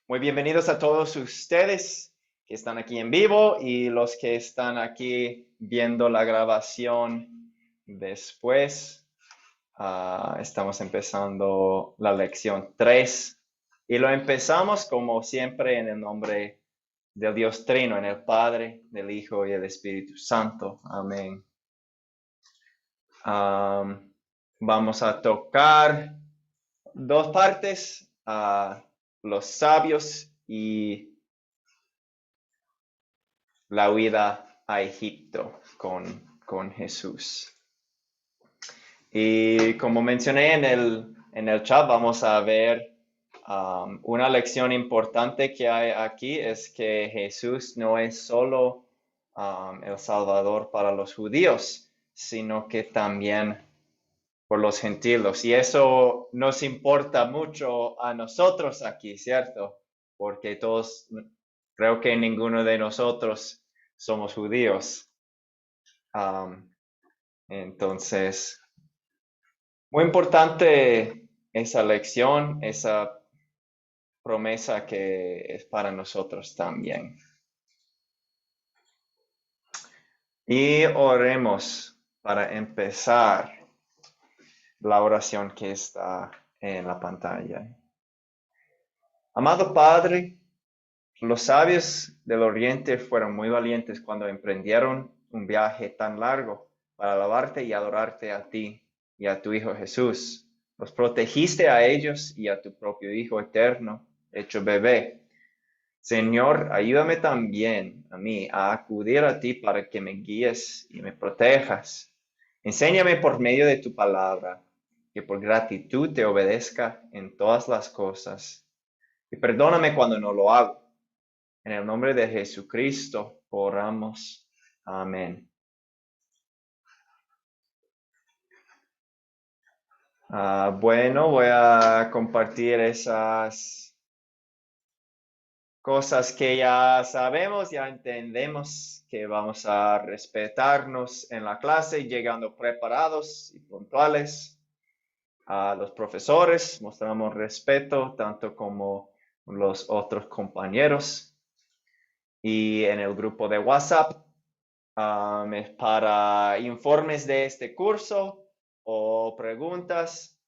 Muy bienvenidos a todos ustedes que están aquí en vivo y los que están aquí viendo la grabación después. Estamos empezando la lección 3 y lo empezamos como siempre en el nombre del Dios Trino, en el Padre, del Hijo y del Espíritu Santo. Amén. Vamos a tocar dos partes, los sabios y la huida a Egipto con Jesús. Y como mencioné en el chat, vamos a ver una lección importante que hay aquí, es que Jesús no es solo el Salvador para los judíos, sino que también por los gentiles. Y eso nos importa mucho a nosotros aquí, ¿cierto? Porque todos, creo que ninguno de nosotros somos judíos. Entonces, muy importante esa lección, esa promesa que es para nosotros también. Y oremos para empezar la oración que está en la pantalla. Amado Padre, los sabios del Oriente fueron muy valientes cuando emprendieron un viaje tan largo para alabarte y adorarte a ti y a tu Hijo Jesús. Los protegiste a ellos y a tu propio Hijo eterno, hecho bebé. Señor, ayúdame también a mí a acudir a ti para que me guíes y me protejas. Enséñame por medio de tu palabra, que por gratitud te obedezca en todas las cosas. Y perdóname cuando no lo hago. En el nombre de Jesucristo oramos. Amén. Bueno, voy a compartir esas cosas que ya sabemos, ya entendemos que vamos a respetarnos en la clase, llegando preparados y puntuales. A los profesores mostramos respeto, tanto como los otros compañeros. Y en el grupo de WhatsApp, es para informes de este curso o preguntas,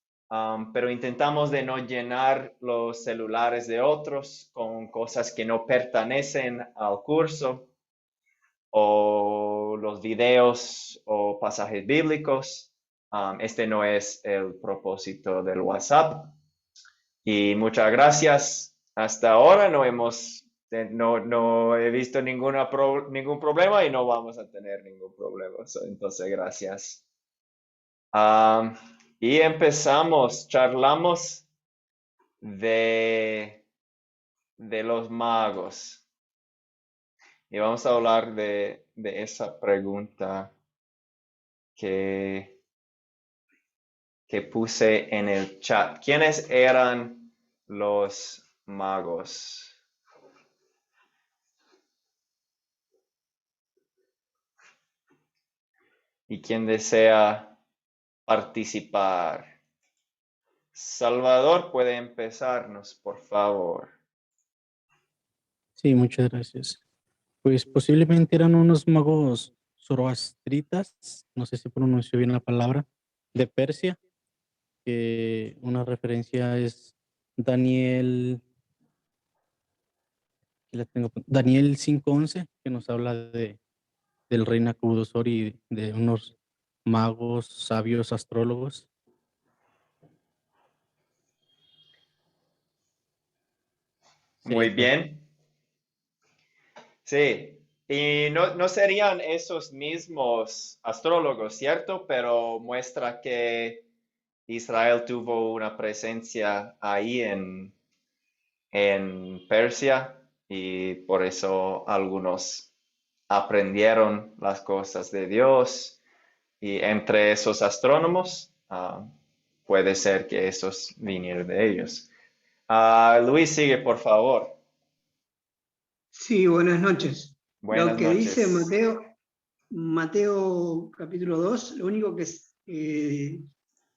pero intentamos de no llenar los celulares de otros con cosas que no pertenecen al curso o los videos o pasajes bíblicos. Este no es el propósito del WhatsApp. Y muchas gracias. Hasta ahora no he visto ningún problema y no vamos a tener ningún problema. Entonces, gracias. Y empezamos, charlamos de los magos. Y vamos a hablar de esa pregunta que puse en el chat. ¿Quiénes eran los magos? ¿Y quién desea participar? Salvador, puede empezarnos, por favor. Sí, muchas gracias. Pues posiblemente eran unos magos zoroastritas, no sé si pronuncio bien la palabra, de Persia, que una referencia es Daniel, Daniel 5:11, que nos habla del rey Nabucodonosor y de unos magos, sabios, astrólogos. Muy Sí, pues, bien. Sí, y no serían esos mismos astrólogos, ¿cierto? Pero muestra que Israel tuvo una presencia ahí en Persia y por eso algunos aprendieron las cosas de Dios. Y entre esos astrónomos, puede ser que esos vinieron de ellos. Luis, sigue, por favor. Sí, buenas noches. Lo Buenas que dice noches. Mateo capítulo 2, lo único que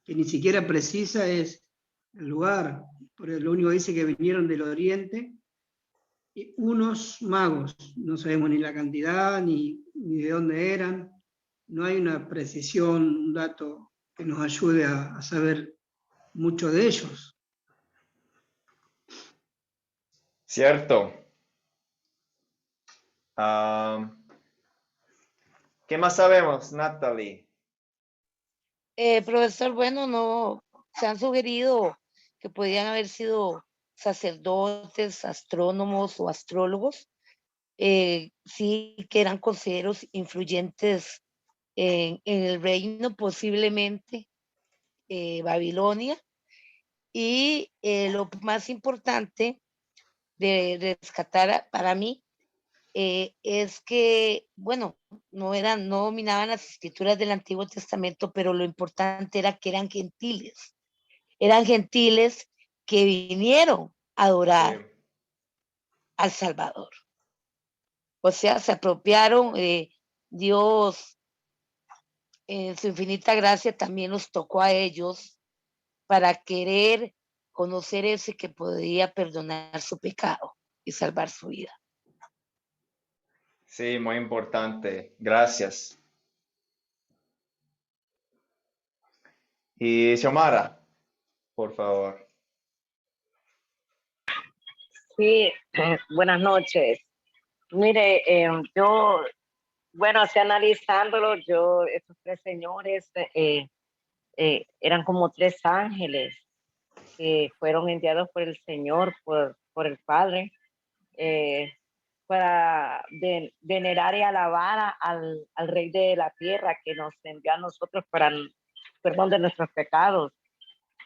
ni siquiera precisa es el lugar, porque lo único que dice que vinieron del oriente unos magos, no sabemos ni la cantidad ni de dónde eran, no hay una precisión, un dato que nos ayude a saber mucho de ellos. Cierto. ¿Qué más sabemos, Natalie? Profesor, bueno, no, se han sugerido que podían haber sido sacerdotes, astrónomos o astrólogos, sí que eran consejeros influyentes en el reino, posiblemente Babilonia. Y lo más importante de rescatar para mí es que, bueno, no dominaban las escrituras del Antiguo Testamento, pero lo importante era que eran gentiles que vinieron a adorar Sí. al Salvador. O sea, se apropiaron, Dios en su infinita gracia también los tocó a ellos para querer conocer ese que podía perdonar su pecado y salvar su vida. Sí, muy importante. Gracias. Y Xiomara, por favor. Sí, buenas noches. Mire, yo, bueno, así analizándolo, estos tres señores eran como tres ángeles que fueron enviados por el Señor, por el Padre, para venerar y alabar al Rey de la Tierra que nos envió a nosotros para el perdón de nuestros pecados,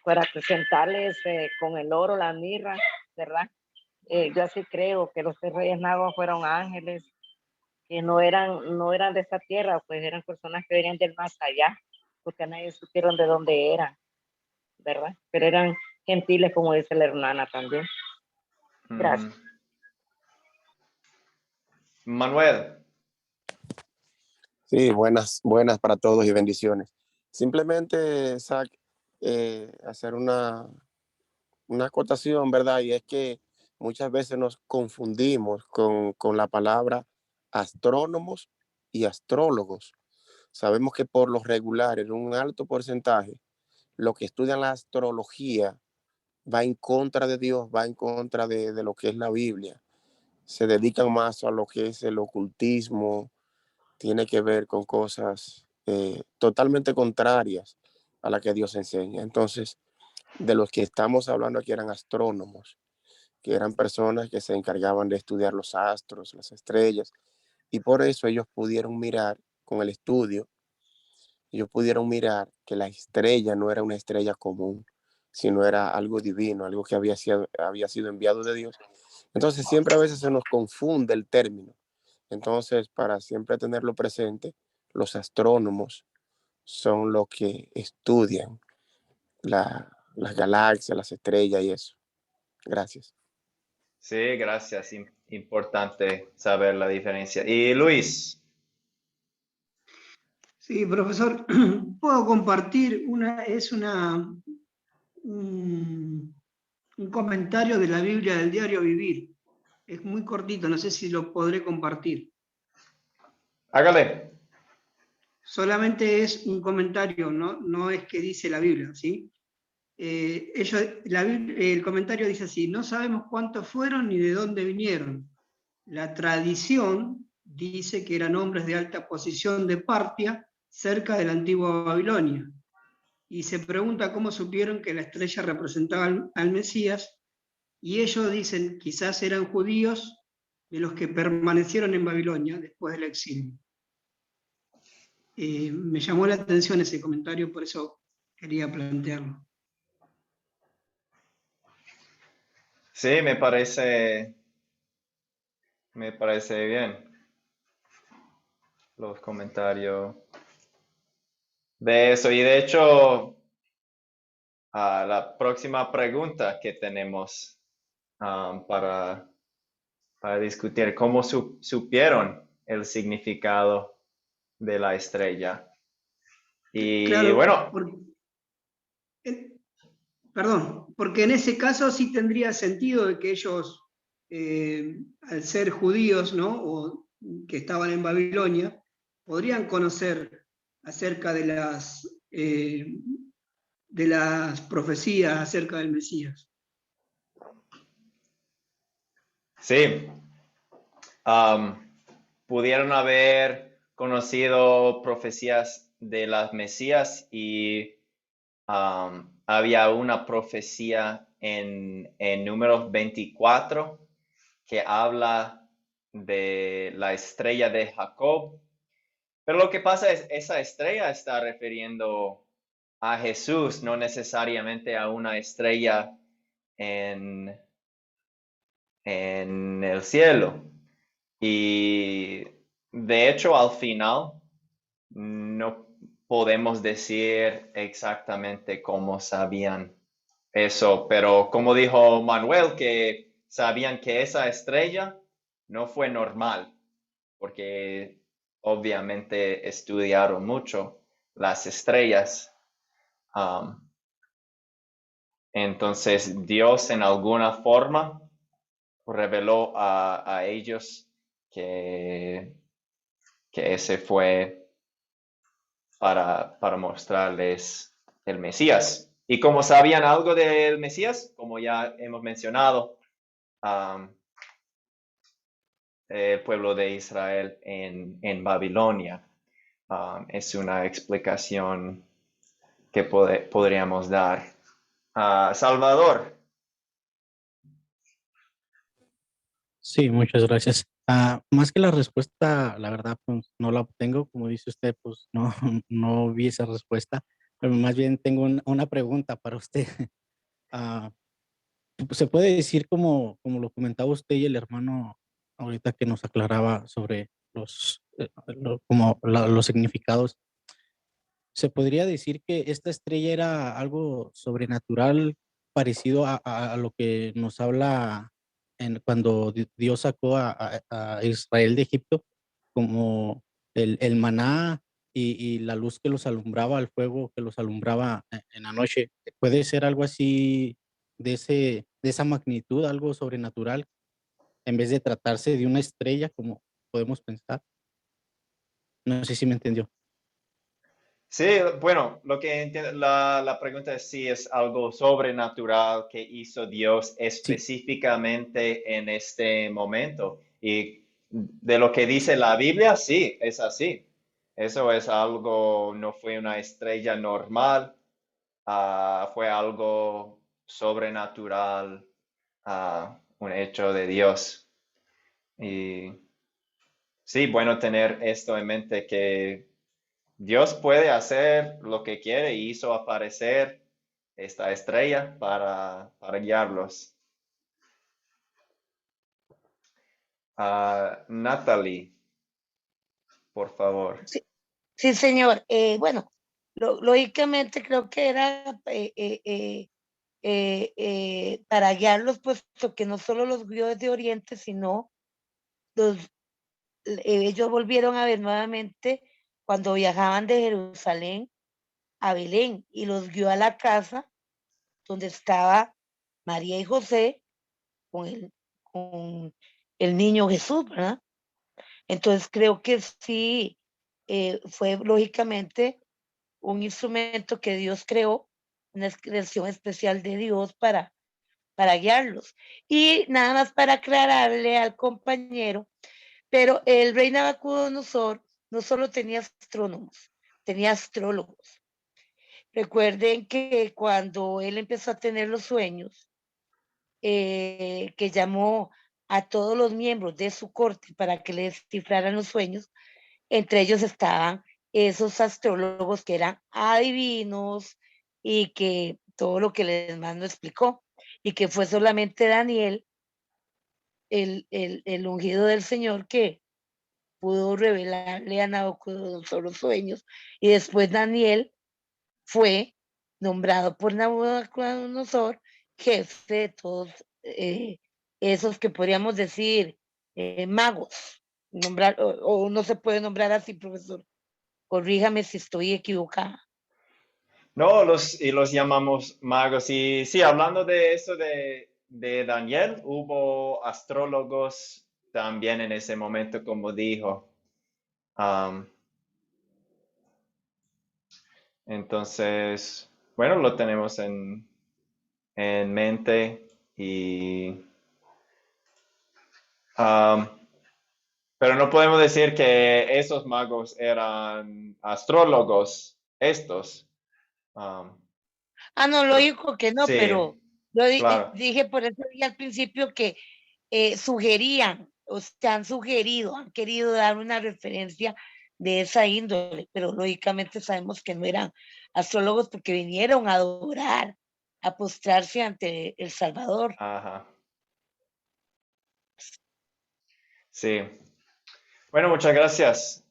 para presentarles con el oro, la mirra, ¿verdad? Yo así creo que los tres reyes magos fueron ángeles que no eran de esta tierra, pues eran personas que venían del más allá, porque nadie supieron de dónde eran, ¿verdad? Pero eran gentiles, como dice la hermana también. Gracias. Manuel. Sí, buenas para todos y bendiciones. Simplemente, Zach, hacer una acotación, ¿verdad? Y es que muchas veces nos confundimos con la palabra astrónomos y astrólogos. Sabemos que por lo regular, en un alto porcentaje, lo que estudian la astrología va en contra de Dios, va en contra de lo que es la Biblia. Se dedican más a lo que es el ocultismo, tiene que ver con cosas totalmente contrarias a la que Dios enseña. Entonces, de los que estamos hablando aquí eran astrónomos, que eran personas que se encargaban de estudiar los astros, las estrellas, y por eso ellos pudieron mirar con el estudio, ellos pudieron mirar que la estrella no era una estrella común, sino era algo divino, algo que había sido enviado de Dios. Entonces, siempre a veces se nos confunde el término. Entonces, para siempre tenerlo presente, los astrónomos son los que estudian las galaxias, las estrellas y eso. Gracias. Sí, gracias. Importante saber la diferencia. Y Luis. Sí, profesor, puedo compartir un comentario de la Biblia del diario Vivir. Es muy cortito, no sé si lo podré compartir. Hágale. Solamente es un comentario, no es que dice la Biblia, ¿sí? El comentario dice así: no sabemos cuántos fueron ni de dónde vinieron. La tradición dice que eran hombres de alta posición de Partia, cerca de la antigua Babilonia. Y se pregunta cómo supieron que la estrella representaba al Mesías, y ellos dicen quizás eran judíos de los que permanecieron en Babilonia después del exilio. Me llamó la atención ese comentario, por eso quería plantearlo. Sí, me parece bien los comentarios de eso. Y de hecho, la próxima pregunta que tenemos para discutir, ¿cómo supieron el significado de la estrella? Y claro, bueno. Porque en ese caso sí tendría sentido de que ellos al ser judíos, ¿no? O que estaban en Babilonia, podrían conocer acerca de las profecías acerca del Mesías. Sí. Pudieron haber conocido profecías de las Mesías y había una profecía en Números 24 que habla de la estrella de Jacob. Pero lo que pasa es, esa estrella está refiriendo a Jesús, no necesariamente a una estrella en el cielo. Y de hecho, al final, no podemos decir exactamente cómo sabían eso, pero como dijo Manuel, que sabían que esa estrella no fue normal, porque obviamente estudiaron mucho las estrellas. Entonces Dios en alguna forma reveló a ellos que ese fue para mostrarles el Mesías. Y como sabían algo del Mesías, como ya hemos mencionado, el pueblo de Israel en Babilonia es una explicación que podríamos dar. Salvador. Sí, muchas gracias. Más que la respuesta, la verdad, pues no la obtengo, como dice usted, pues no, no vi esa respuesta, pero más bien tengo una pregunta para usted. Ah, ¿Se puede decir como lo comentaba usted y el hermano ahorita que nos aclaraba sobre los significados? ¿Se podría decir que esta estrella era algo sobrenatural parecido a lo que nos habla cuando Dios sacó a Israel de Egipto, como el maná y la luz que los alumbraba, el fuego que los alumbraba en la noche? ¿Puede ser algo así de esa magnitud, algo sobrenatural, en vez de tratarse de una estrella como podemos pensar? No sé si me entendió. Sí, bueno, lo que entiendo, la pregunta es si es algo sobrenatural que hizo Dios Sí. específicamente en este momento. Y de lo que dice la Biblia, sí, es así. Eso es algo, no fue una estrella normal, fue algo sobrenatural, un hecho de Dios. Y sí, bueno tener esto en mente que Dios puede hacer lo que quiere y hizo aparecer esta estrella para guiarlos. Natalie, por favor. Sí, sí, señor. Bueno, lógicamente creo que era para guiarlos, puesto que no solo los guió desde Oriente, sino los, ellos volvieron a ver nuevamente cuando viajaban de Jerusalén a Belén y los guió a la casa donde estaba María y José con el niño Jesús, ¿verdad? Entonces creo que sí, fue lógicamente un instrumento que Dios creó, una creación especial de Dios para guiarlos. Y nada más para aclararle al compañero, pero el rey Nabucodonosor no solo tenía astrónomos, tenía astrólogos. Recuerden que cuando él empezó a tener los sueños, que llamó a todos los miembros de su corte para que le descifraran los sueños, entre ellos estaban esos astrólogos que eran adivinos y que todo lo que les mando explicó, y que fue solamente Daniel, el ungido del Señor, que pudo revelarle a Nabucodonosor los sueños, y después Daniel fue nombrado por Nabucodonosor jefe de todos esos que podríamos decir magos. Nombrar, o no se puede nombrar así, profesor. Corríjame si estoy equivocada. No, los llamamos magos. Y sí, hablando de eso de de Daniel, hubo astrólogos también en ese momento, como dijo. Entonces, bueno, lo tenemos en mente pero no podemos decir que esos magos eran astrólogos, estos. No, Pero- lógico que no, sí, pero yo claro. dije por eso dije al principio que sugerían, o sea, han sugerido, han querido dar una referencia de esa índole, pero lógicamente sabemos que no eran astrólogos porque vinieron a adorar, a postrarse ante el Salvador. Ajá. Sí. Bueno, muchas gracias.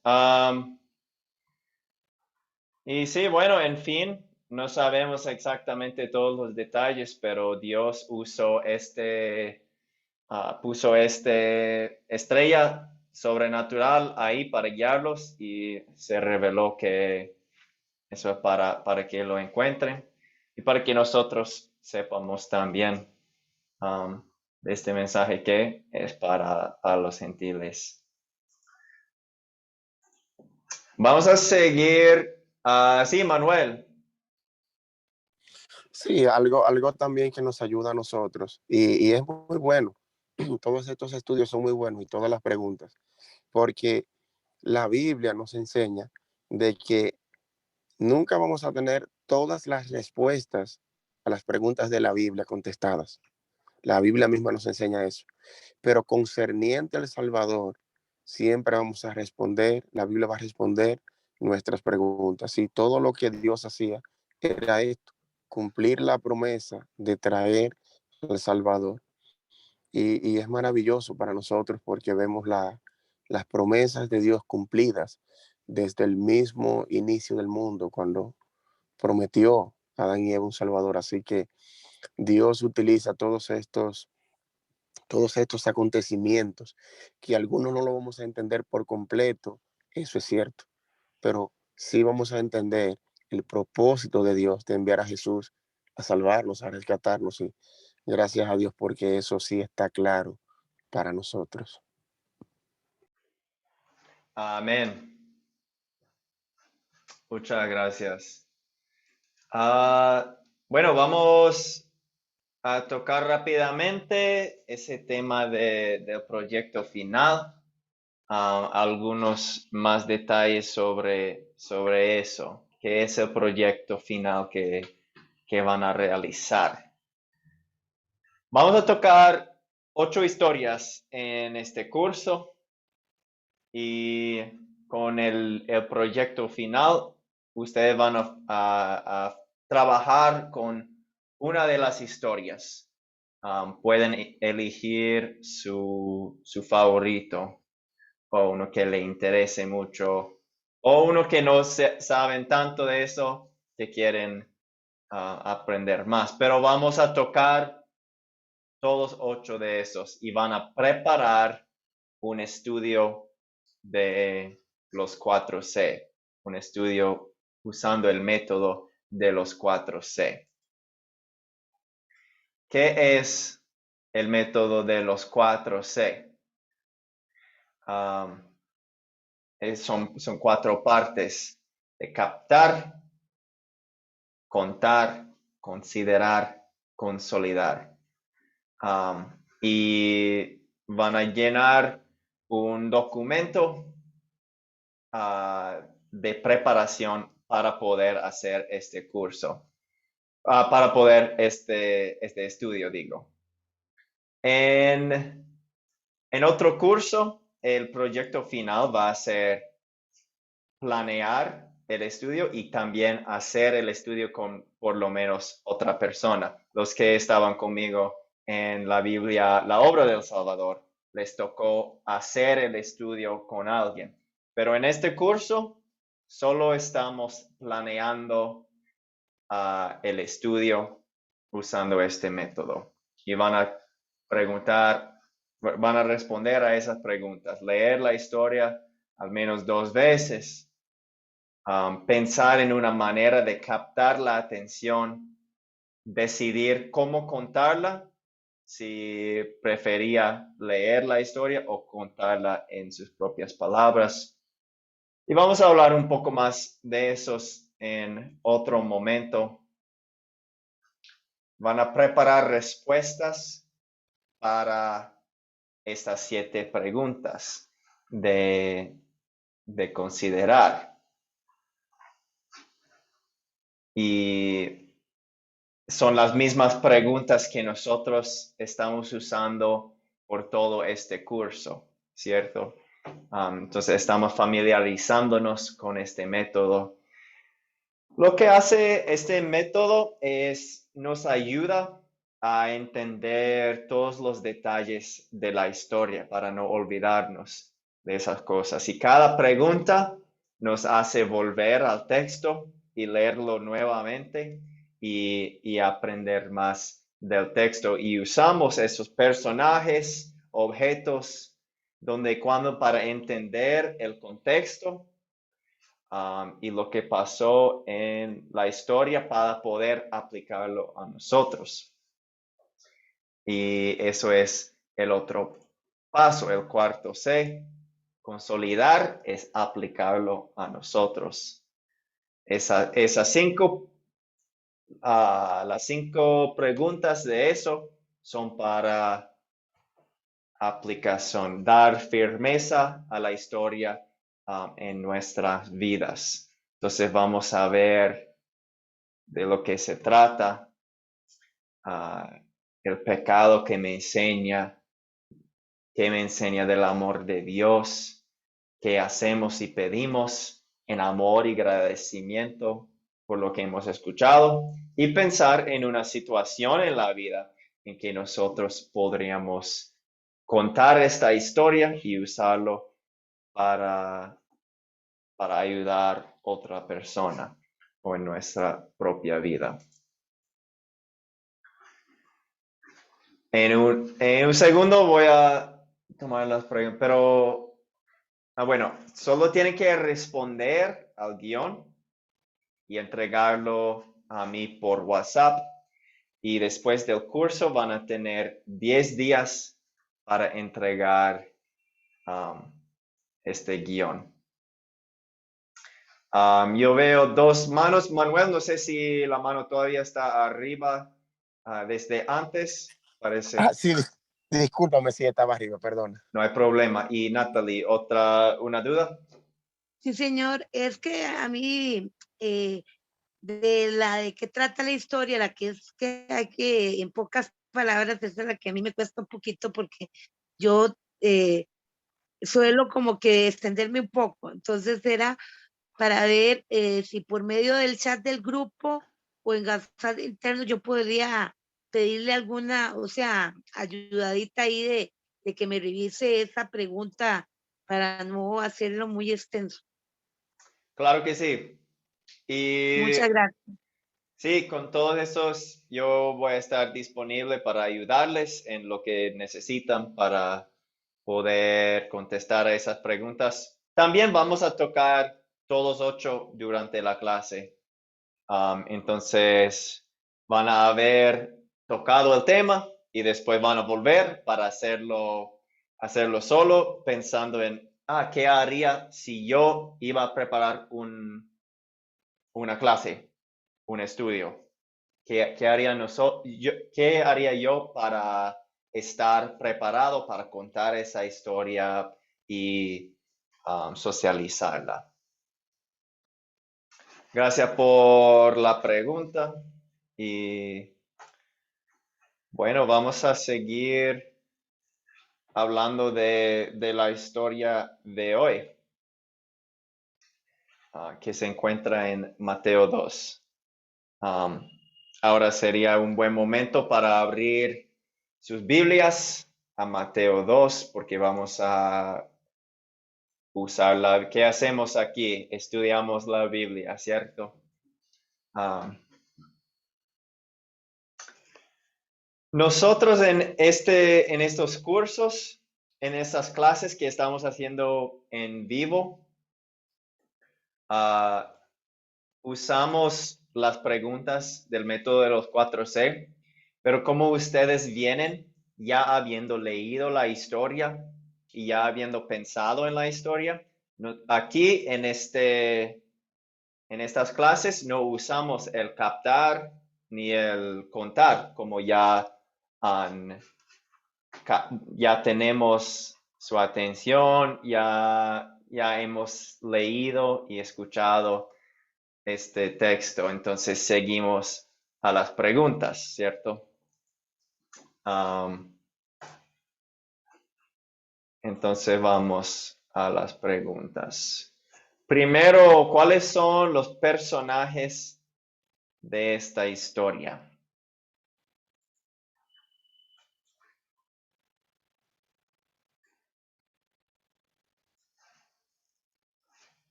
Y sí, bueno, en fin, no sabemos exactamente todos los detalles, pero Dios puso estrella sobrenatural ahí para guiarlos y se reveló que eso es para que lo encuentren y para que nosotros sepamos también de este mensaje que es para los gentiles. Vamos a seguir. Sí, Manuel. Sí, algo también que nos ayuda a nosotros y es muy bueno. Todos estos estudios son muy buenos y todas las preguntas, porque la Biblia nos enseña de que nunca vamos a tener todas las respuestas a las preguntas de la Biblia contestadas. La Biblia misma nos enseña eso. Pero concerniente al Salvador, siempre vamos a responder, la Biblia va a responder nuestras preguntas. Y todo lo que Dios hacía era esto, cumplir la promesa de traer al Salvador. Y es maravilloso para nosotros porque vemos las promesas de Dios cumplidas desde el mismo inicio del mundo, cuando prometió a Adán y Eva un Salvador. Así que Dios utiliza todos estos acontecimientos, que algunos no lo vamos a entender por completo, eso es cierto, pero sí vamos a entender el propósito de Dios de enviar a Jesús a salvarnos, a rescatarnos, y gracias a Dios porque eso sí está claro para nosotros. Amén. Muchas gracias. Bueno, vamos a tocar rápidamente ese tema del proyecto final. Algunos más detalles sobre eso, que es el proyecto final que van a realizar. Vamos a tocar 8 historias en este curso y con el proyecto final, ustedes van a trabajar con una de las historias. Pueden elegir su favorito o uno que le interese mucho o uno que no saben tanto de eso, que quieren aprender más. Pero vamos a tocar todos 8 de esos y van a preparar un estudio de los 4C, un estudio usando el método de los 4C. ¿Qué es el método de los 4C? Son 4 partes: de captar, contar, considerar, consolidar. Y van a llenar un documento de preparación para poder hacer este curso, para poder este estudio, digo. En otro curso, el proyecto final va a ser planear el estudio y también hacer el estudio con por lo menos otra persona. Los que estaban conmigo en la Biblia, la obra del Salvador, les tocó hacer el estudio con alguien. Pero en este curso solo estamos planeando el estudio usando este método. Y van a responder a esas preguntas, leer la historia al menos 2 veces, pensar en una manera de captar la atención, decidir cómo contarla, si prefería leer la historia o contarla en sus propias palabras. Y vamos a hablar un poco más de esos en otro momento. Van a preparar respuestas para estas 7 preguntas de considerar. Y son las mismas preguntas que nosotros estamos usando por todo este curso, ¿cierto? Entonces estamos familiarizándonos con este método. Lo que hace este método es nos ayuda a entender todos los detalles de la historia para no olvidarnos de esas cosas. Y cada pregunta nos hace volver al texto y leerlo nuevamente y aprender más del texto. Y usamos esos personajes, objetos, donde cuando para entender el contexto y lo que pasó en la historia para poder aplicarlo a nosotros. Y eso es el otro paso, el cuarto C. Consolidar es aplicarlo a nosotros. Las 5 preguntas de eso son para aplicación, dar firmeza a la historia en nuestras vidas. Entonces vamos a ver de lo que se trata, el pecado que me enseña del amor de Dios, qué hacemos y pedimos en amor y agradecimiento por lo que hemos escuchado, y pensar en una situación en la vida en que nosotros podríamos contar esta historia y usarlo para ayudar a otra persona o en nuestra propia vida. En un segundo voy a tomar las preguntas, pero bueno, solo tienen que responder al guión y entregarlo a mí por WhatsApp. Y después del curso van a tener 10 días para entregar este guión. Yo veo 2 manos. Manuel, no sé si la mano todavía está arriba desde antes. Parece. Sí, discúlpame si estaba arriba, perdona. No hay problema. Y Natalie, ¿una duda? Sí, señor. Es que a mí, de qué trata la historia, la que es que hay que, en pocas palabras, esa es la que a mí me cuesta un poquito porque yo suelo como que extenderme un poco. Entonces era para ver si por medio del chat del grupo o en chat interno yo podría pedirle alguna, o sea, ayudadita ahí de que me revise esa pregunta para no hacerlo muy extenso. Claro que sí. Y Muchas gracias. sí, con todos esos yo voy a estar disponible para ayudarles en lo que necesitan para poder contestar a esas preguntas. También vamos a tocar todos 8 durante la clase. Entonces van a haber tocado el tema y después van a volver para hacerlo solo, pensando en, ¿qué haría si yo iba a preparar una clase, un estudio? ¿Qué haría yo para estar preparado para contar esa historia y socializarla? Gracias por la pregunta y bueno, vamos a seguir hablando de la historia de hoy, que se encuentra en Mateo 2. Ahora sería un buen momento para abrir sus Biblias a Mateo 2, porque vamos a usarla. ¿Qué hacemos aquí? Estudiamos la Biblia, ¿cierto? Nosotros en estos cursos, en estas clases que estamos haciendo en vivo, usamos las preguntas del método de los 4C, pero como ustedes vienen ya habiendo leído la historia y ya habiendo pensado en la historia. Aquí en estas clases no usamos el captar ni el contar, como ya tenemos su atención, ya hemos leído y escuchado este texto, entonces seguimos a las preguntas, ¿cierto? Entonces vamos a las preguntas. Primero, ¿cuáles son los personajes de esta historia?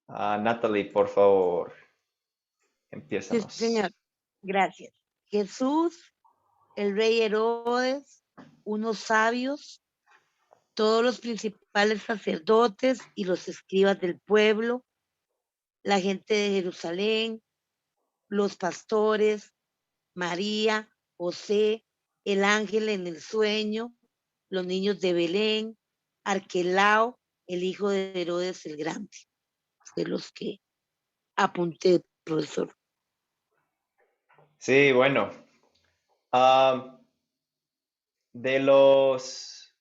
Natalie, por favor, Sí, empiezanos. señor. Gracias. Jesús, el rey Herodes, unos sabios, todos los principales sacerdotes y los escribas del pueblo, la gente de Jerusalén, los pastores, María, José, el ángel en el sueño, los niños de Belén, Arquelao, el hijo de Herodes el Grande. De los que apunté, profesor. Sí, bueno. De los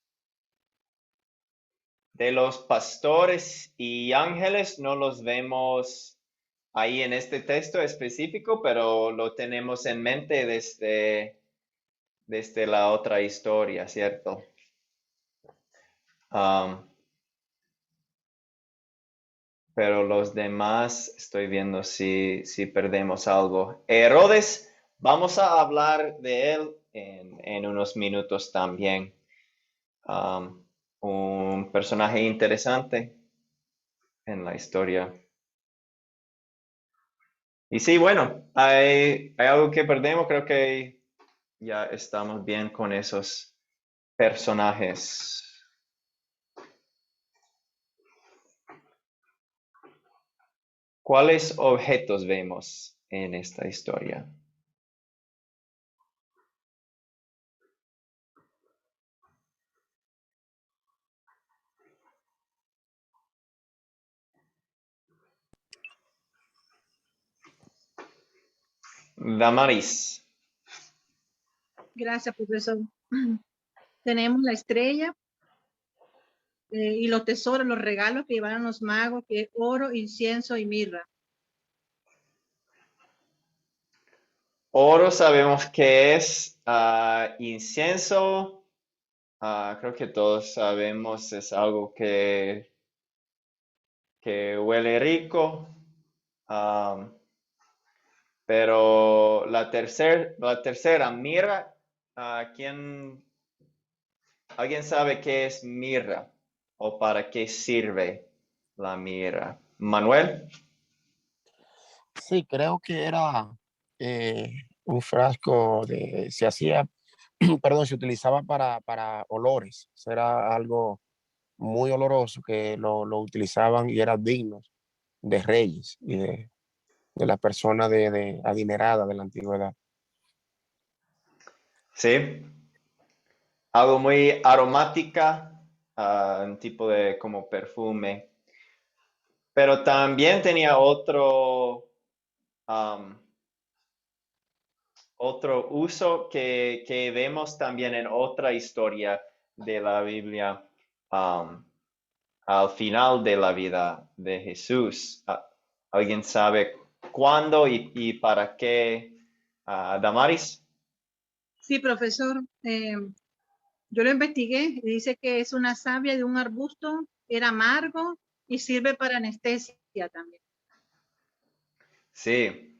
pastores y ángeles no los vemos ahí en este texto específico, pero lo tenemos en mente desde la otra historia, ¿cierto? Pero los demás, estoy viendo si perdemos algo. Herodes, vamos a hablar de él en unos minutos también. Un personaje interesante en la historia. Y sí, bueno, hay algo que perdemos, creo que ya estamos bien con esos personajes. ¿Cuáles objetos vemos en esta historia? Damaris. Gracias, profesor. Tenemos la estrella y los tesoros, los regalos que llevaron los magos, que es oro, incienso y mirra. Oro sabemos que es incienso. Creo que todos sabemos, es algo que huele rico. Pero la tercera, mirra, ¿alguien sabe qué es mirra o para qué sirve la mirra? Manuel. Sí, creo que era un frasco se hacía, perdón, se utilizaba para olores. Era algo muy oloroso que lo utilizaban y era digno de reyes y de la persona de adinerada de la antigüedad. Sí. Algo muy aromática, un tipo de como perfume. Pero también tenía otro uso que vemos también en otra historia de la Biblia, al final de la vida de Jesús. ¿Alguien sabe cuándo y para qué? Damaris. Sí, profesor. Yo lo investigué y dice que es una savia de un arbusto, era amargo y sirve para anestesia también. Sí.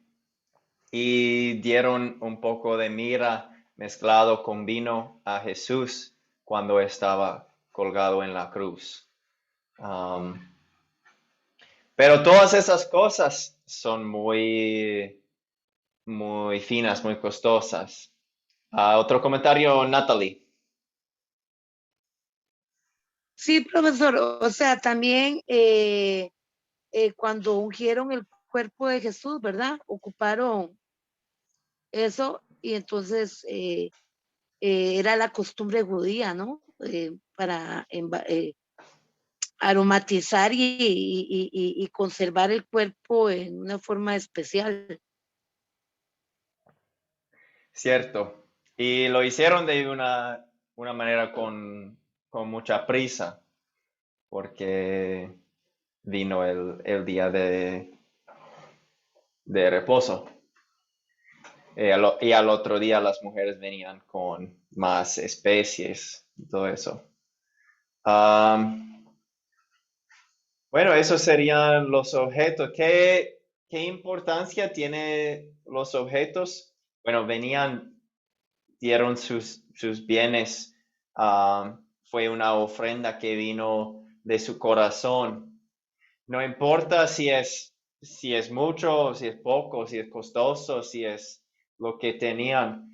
Y dieron un poco de mirra mezclado con vino a Jesús cuando estaba colgado en la cruz. Pero todas esas cosas son muy, muy finas, muy costosas. Otro comentario, Natalie. Sí, profesor. O sea, también cuando ungieron el cuerpo de Jesús, ¿verdad? Ocuparon eso y entonces era la costumbre judía, ¿no? Para aromatizar y conservar el cuerpo en una forma especial. Cierto. Y lo hicieron de una manera con mucha prisa, porque vino el día de reposo. Y al otro día las mujeres venían con más especies y todo eso. Bueno, esos serían los objetos. ¿Qué importancia tienen los objetos? Bueno, dieron sus bienes. Fue una ofrenda que vino de su corazón. No importa si es mucho, si es poco, si es costoso, si es lo que tenían.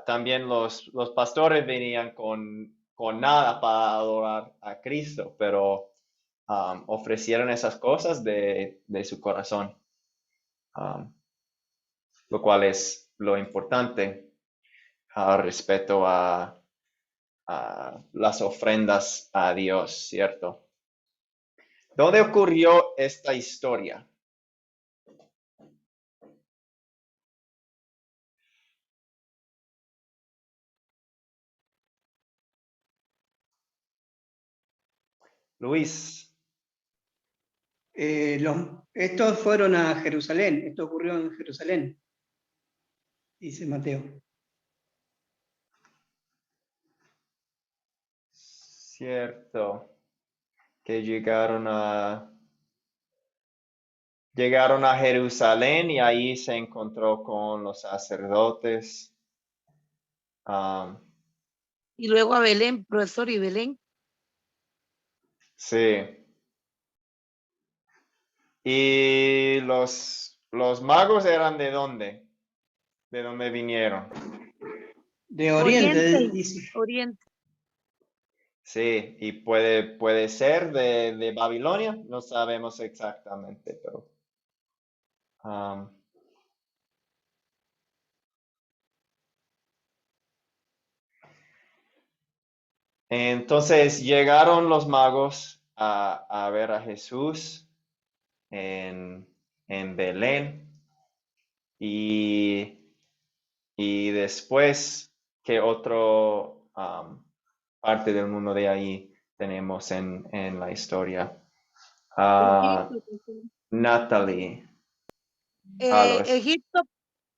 También los pastores venían con nada para adorar a Cristo, pero ofrecieron esas cosas de su corazón, lo cual es lo importante respecto a las ofrendas a Dios, ¿cierto? ¿Dónde ocurrió esta historia? Luis. Estos fueron a Jerusalén, esto ocurrió en Jerusalén, dice Mateo. Cierto, que llegaron a Jerusalén y ahí se encontró con los sacerdotes. Y luego a Belén, profesor, y Belén. Sí. ¿Y los magos eran de dónde? ¿De dónde vinieron? De Oriente, dice. Oriente. Sí, y puede ser de Babilonia, no sabemos exactamente, pero entonces llegaron los magos a ver a Jesús en Belén y después, ¿qué otro parte del mundo de ahí tenemos en la historia? Natalie. Egipto,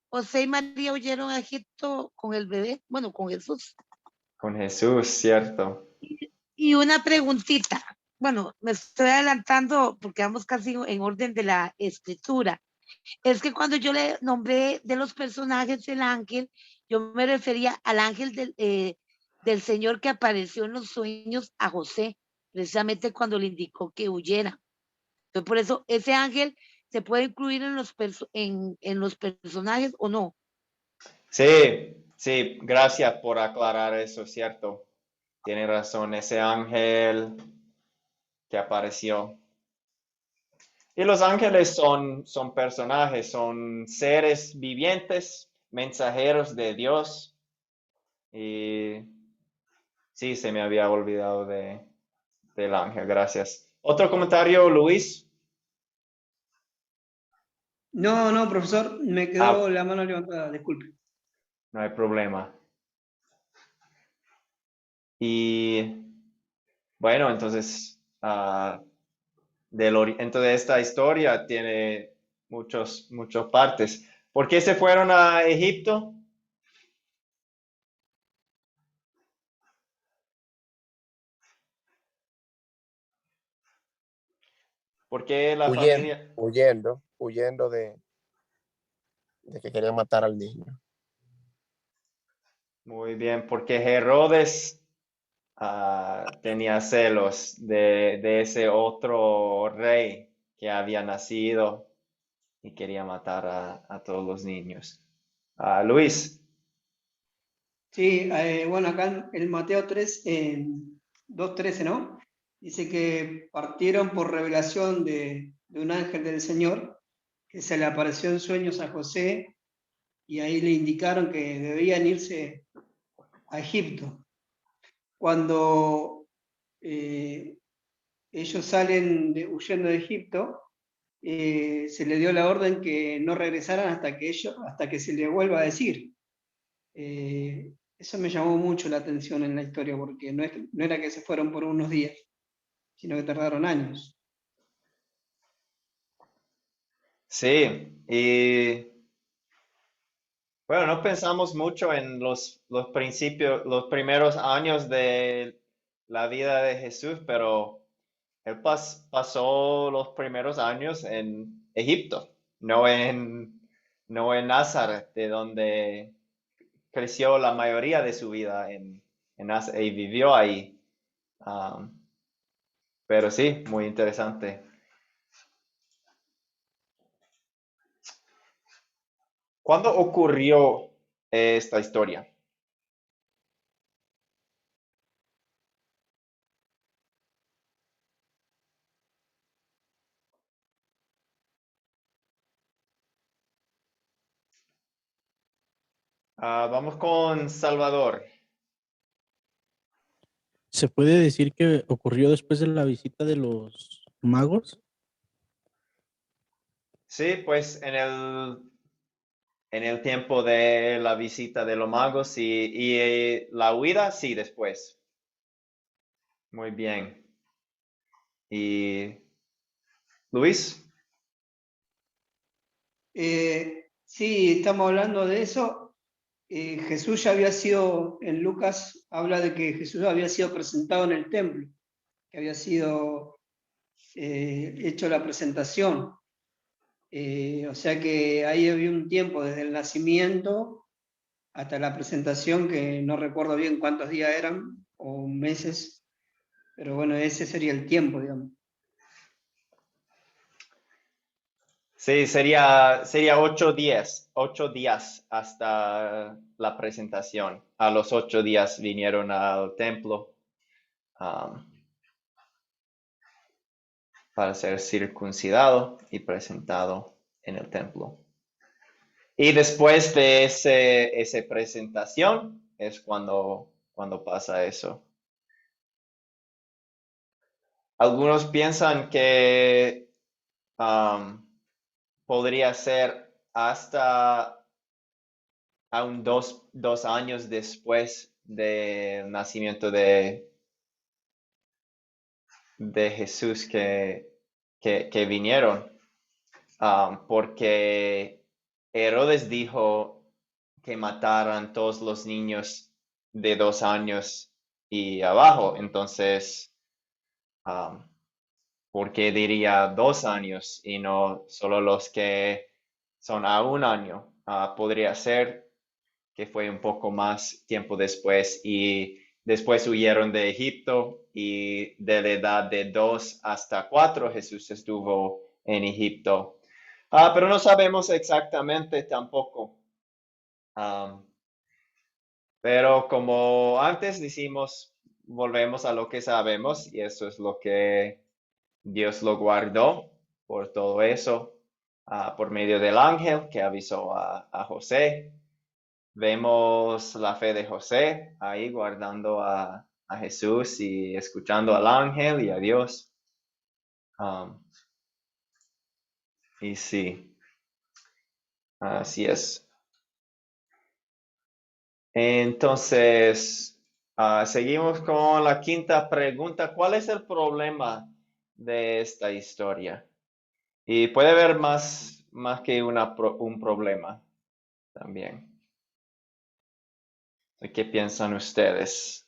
José y María huyeron a Egipto con el bebé, bueno, con Jesús. Con Jesús, cierto. Y una preguntita, bueno, me estoy adelantando porque vamos casi en orden de la escritura. Es que cuando yo le nombré de los personajes el ángel, yo me refería al ángel del Señor que apareció en los sueños a José, precisamente cuando le indicó que huyera. Entonces, por eso, ese ángel se puede incluir en los personajes o no. Sí, gracias por aclarar eso, cierto. Tiene razón, ese ángel que apareció. Y los ángeles son personajes, son seres vivientes, mensajeros de Dios. Y sí, se me había olvidado del ángel, gracias. ¿Otro comentario, Luis? No, profesor, me quedó la mano levantada, disculpe. No hay problema. Y bueno, entonces, entonces esta historia tiene muchas partes. ¿Por qué se fueron a Egipto? ¿Por qué la familia? Huyendo de que querían matar al niño. Muy bien, porque Herodes tenía celos de ese otro rey que había nacido y quería matar a todos los niños. Luis. Sí, bueno, acá en el Mateo 3, 2:13, ¿no? Dice que partieron por revelación de un ángel del Señor, que se le apareció en sueños a José, y ahí le indicaron que debían irse a Egipto. Cuando ellos salen huyendo de Egipto, se le dio la orden que no regresaran hasta que se les vuelva a decir. Eso me llamó mucho la atención en la historia, porque no era que se fueron por unos días, sino que tardaron años. Sí, y bueno, no pensamos mucho en los principios, los primeros años de la vida de Jesús, pero él pasó los primeros años en Egipto, no en Nazaret, de donde creció la mayoría de su vida en Nazaret y vivió ahí. Um, pero sí, muy interesante. ¿Cuándo ocurrió esta historia? Vamos con Salvador. ¿Se puede decir que ocurrió después de la visita de los magos? Sí, pues en el tiempo de la visita de los magos y la huida, sí, después. Muy bien. ¿Y Luis? Sí, estamos hablando de eso. Jesús ya había sido, en Lucas habla de que Jesús había sido presentado en el templo, que había sido hecho la presentación. O sea que ahí había un tiempo desde el nacimiento hasta la presentación, que no recuerdo bien cuántos días eran o meses, pero bueno, ese sería el tiempo, digamos. Sí, sería 8 días hasta la presentación. A los 8 días vinieron al templo para ser circuncidado y presentado en el templo. Y después de esa presentación es cuando pasa eso. Algunos piensan que podría ser hasta aún dos años después del nacimiento de Jesús que vinieron, porque Herodes dijo que mataran todos los niños de 2 años y abajo. Entonces, ¿por qué diría 2 años y no solo los que son a 1 año? Podría ser que fue un poco más tiempo después y después huyeron de Egipto y de la edad de 2 hasta 4 Jesús estuvo en Egipto. Pero no sabemos exactamente tampoco. Pero como antes decimos, volvemos a lo que sabemos y eso es lo que Dios lo guardó por todo eso, por medio del ángel que avisó a José. Vemos la fe de José ahí guardando a Jesús y escuchando al ángel y a Dios. Y sí, así es. Entonces, seguimos con la quinta pregunta. ¿Cuál es el problema de esta historia? Y puede haber más que un problema también. ¿Qué piensan ustedes?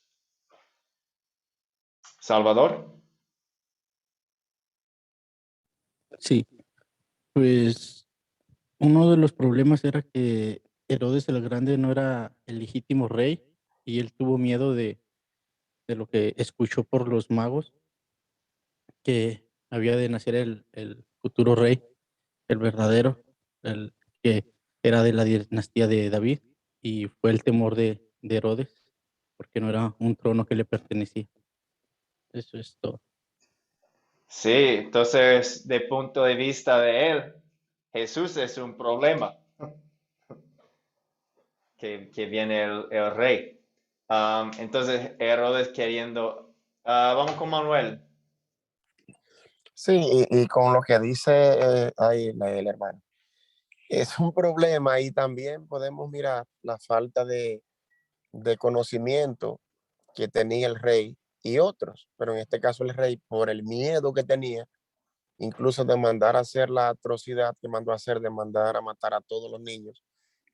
¿Salvador? Sí, pues uno de los problemas era que Herodes el Grande no era el legítimo rey y él tuvo miedo de lo que escuchó por los magos, que había de nacer el futuro rey, el verdadero, el que era de la dinastía de David, y fue el temor de Herodes, porque no era un trono que le pertenecía. Eso es todo. Sí, entonces, de punto de vista de él, Jesús es un problema, que viene el rey. Entonces Herodes queriendo, vamos con Manuel. Sí, y con lo que dice ahí el hermano, es un problema y también podemos mirar la falta de conocimiento que tenía el rey y otros, pero en este caso el rey, por el miedo que tenía, incluso de mandar a hacer la atrocidad que mandó a hacer, de mandar a matar a todos los niños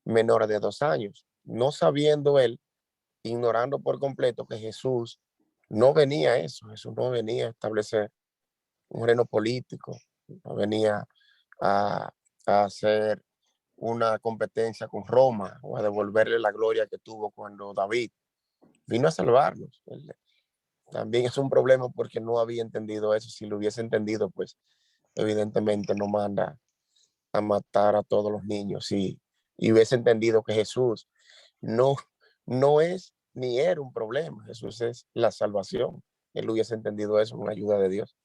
menores de 2 años, no sabiendo él, ignorando por completo que Jesús no venía a eso, Jesús no venía a establecer un reino político, no venía a, a hacer una competencia con Roma o a devolverle la gloria que tuvo cuando David vino a salvarnos. También es un problema porque no había entendido eso. Si lo hubiese entendido, pues evidentemente no manda a matar a todos los niños y hubiese entendido que Jesús no, no es ni era un problema. Jesús es la salvación. Él hubiese entendido eso con la ayuda de Dios.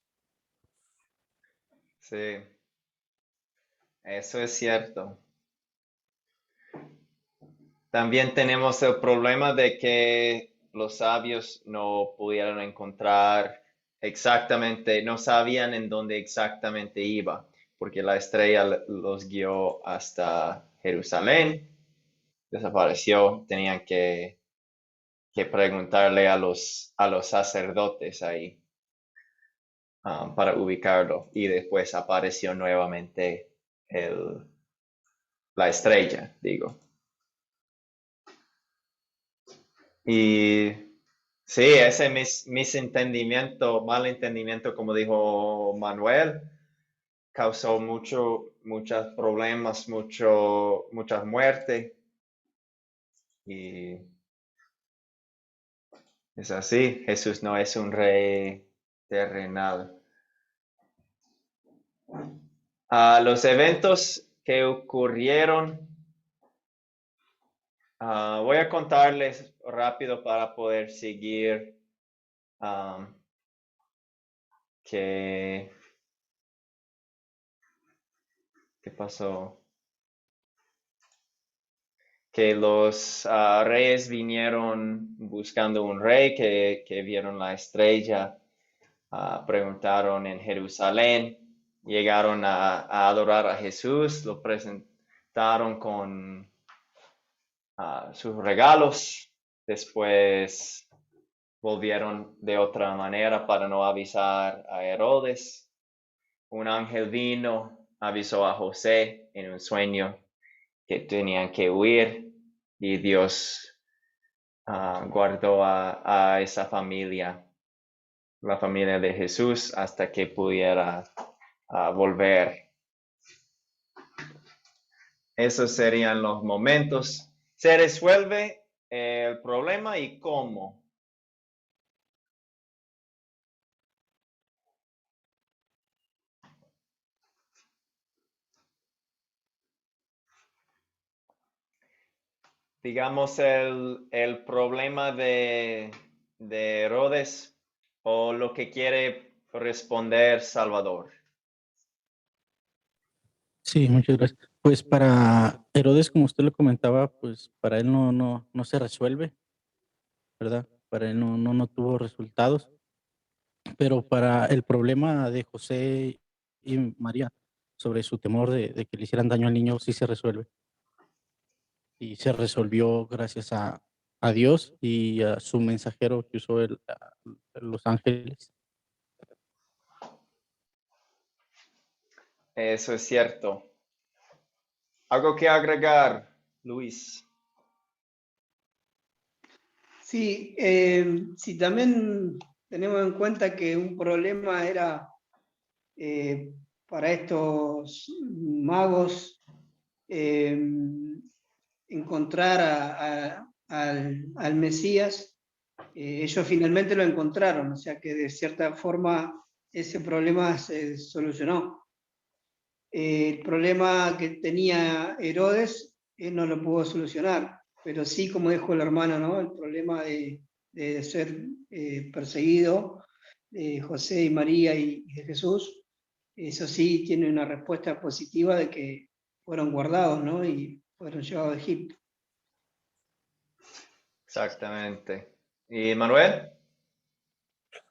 Sí, eso es cierto. También tenemos el problema de que los sabios no pudieron encontrar exactamente, no sabían en dónde exactamente iba, porque la estrella los guió hasta Jerusalén, desapareció, tenían que preguntarle a los sacerdotes ahí para ubicarlo, y después apareció nuevamente la estrella, digo. Y sí, ese misentendimiento, malentendimiento, como dijo Manuel, causó muchos problemas, muchas muertes. Y es así, Jesús no es un rey terrenal. Los eventos que ocurrieron, voy a contarles rápido para poder seguir. ¿Qué pasó? Que los reyes vinieron buscando un rey, que vieron la estrella, preguntaron en Jerusalén, llegaron a adorar a Jesús, lo presentaron con sus regalos, después volvieron de otra manera para no avisar a Herodes. Un ángel vino, avisó a José en un sueño que tenían que huir, y Dios guardó a esa familia, la familia de Jesús, hasta que pudiera volver. Esos serían los momentos. Se resuelve el problema y cómo. Digamos el problema de Herodes, o lo que quiere responder Salvador. Sí, muchas gracias. Pues para Herodes, como usted lo comentaba, pues para él no se resuelve, ¿verdad? Para él no tuvo resultados. Pero para el problema de José y María sobre su temor de que le hicieran daño al niño, sí se resuelve. Y se resolvió gracias a Dios y a su mensajero que usó los ángeles. Eso es cierto. ¿Algo que agregar, Luis? Sí, si también tenemos en cuenta que un problema era para estos magos encontrar al Mesías, ellos finalmente lo encontraron, o sea que de cierta forma ese problema se solucionó. El problema que tenía Herodes, él no lo pudo solucionar, pero sí, como dijo el hermano, ¿no? El problema de ser perseguido de José y María y de Jesús, eso sí tiene una respuesta positiva de que fueron guardados, ¿no? Y fueron llevados a Egipto. Exactamente. ¿Y Manuel?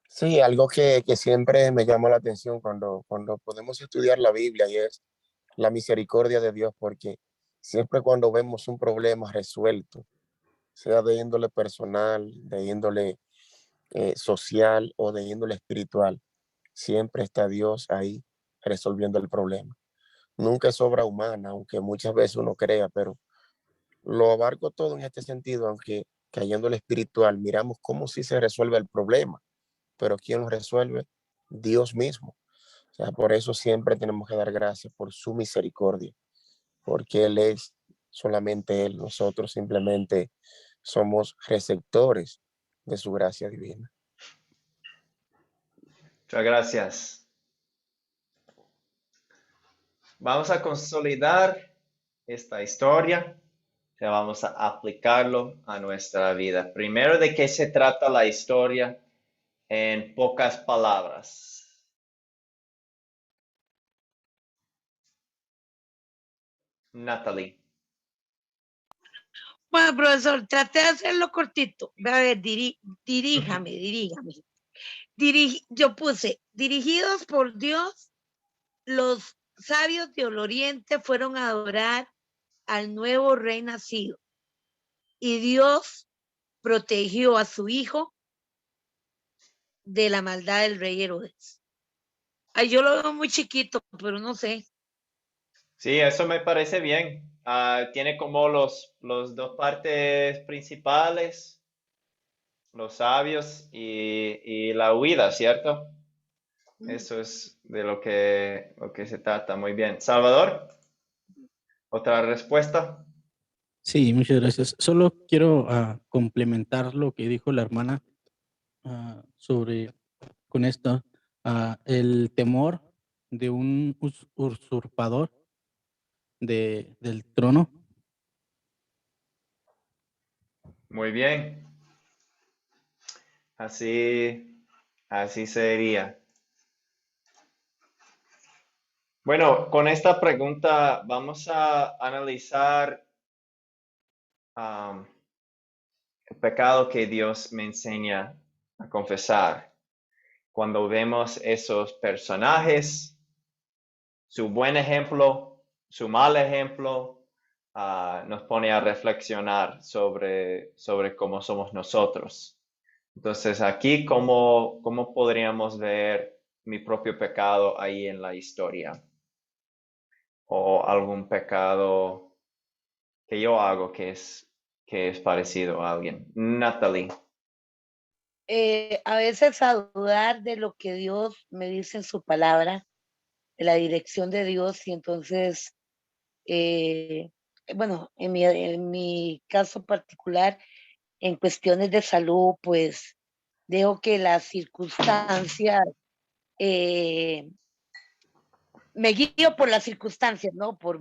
Sí, algo que siempre me llama la atención cuando podemos estudiar la Biblia y es la misericordia de Dios, porque siempre cuando vemos un problema resuelto, sea de índole personal, de índole social o de índole espiritual, siempre está Dios ahí resolviendo el problema. Nunca es obra humana, aunque muchas veces uno crea, pero lo abarco todo en este sentido, aunque cayendo en lo espiritual, miramos cómo sí se resuelve el problema, pero ¿quién lo resuelve? Dios mismo. O sea, por eso siempre tenemos que dar gracias por su misericordia, porque Él es solamente Él, nosotros simplemente somos receptores de su gracia divina. Muchas gracias. Vamos a consolidar esta historia y vamos a aplicarlo a nuestra vida. Primero, ¿de qué se trata la historia? En pocas palabras. Natalie. Bueno, profesor, traté de hacerlo cortito. A ver, diríjame. Yo puse, dirigidos por Dios, los sabios del oriente fueron a adorar al nuevo rey nacido. Y Dios protegió a su hijo de la maldad del rey Herodes. Ay, yo lo veo muy chiquito, pero no sé. Sí, eso me parece bien. Tiene como los dos partes principales, los sabios y la huida, ¿cierto? Eso es de lo que se trata. Muy bien. Salvador, ¿otra respuesta? Sí, muchas gracias. Solo quiero complementar lo que dijo la hermana sobre con esto, el temor de un usurpador del trono. Muy bien. Así sería. Bueno, con esta pregunta vamos a analizar el pecado que Dios me enseña a confesar. Cuando vemos esos personajes, su buen ejemplo, su mal ejemplo, nos pone a reflexionar sobre cómo somos nosotros. Entonces, aquí, ¿cómo podríamos ver mi propio pecado ahí en la historia? O algún pecado que yo hago que es parecido a alguien. Natalie. A veces a dudar de lo que Dios me dice en su palabra, de la dirección de Dios, y entonces, bueno, en mi caso particular, en cuestiones de salud, pues dejo que las circunstancias, me guío por las circunstancias, ¿no? Por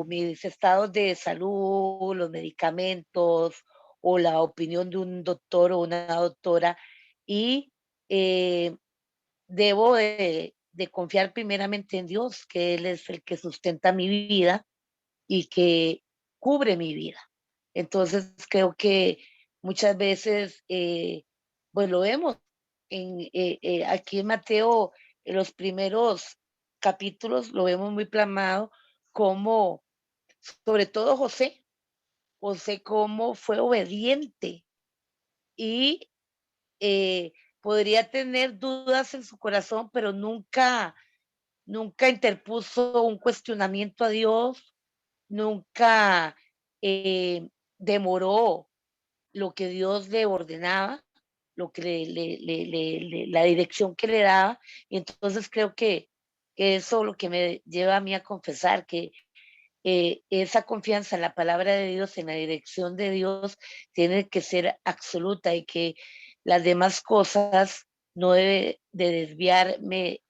mis estados de salud, los medicamentos o la opinión de un doctor o una doctora, y eh, debo de confiar primeramente en Dios, que Él es el que sustenta mi vida y que cubre mi vida. Entonces creo que muchas veces, pues lo vemos aquí en Mateo, en los primeros capítulos, lo vemos muy plasmado como, sobre todo José cómo fue obediente y podría tener dudas en su corazón, pero nunca interpuso un cuestionamiento a Dios, nunca demoró lo que Dios le ordenaba, lo que la dirección que le daba. Y entonces creo que eso es lo que me lleva a mí a confesar que esa confianza en la palabra de Dios, en la dirección de Dios, tiene que ser absoluta y que las demás cosas no debe de desviarme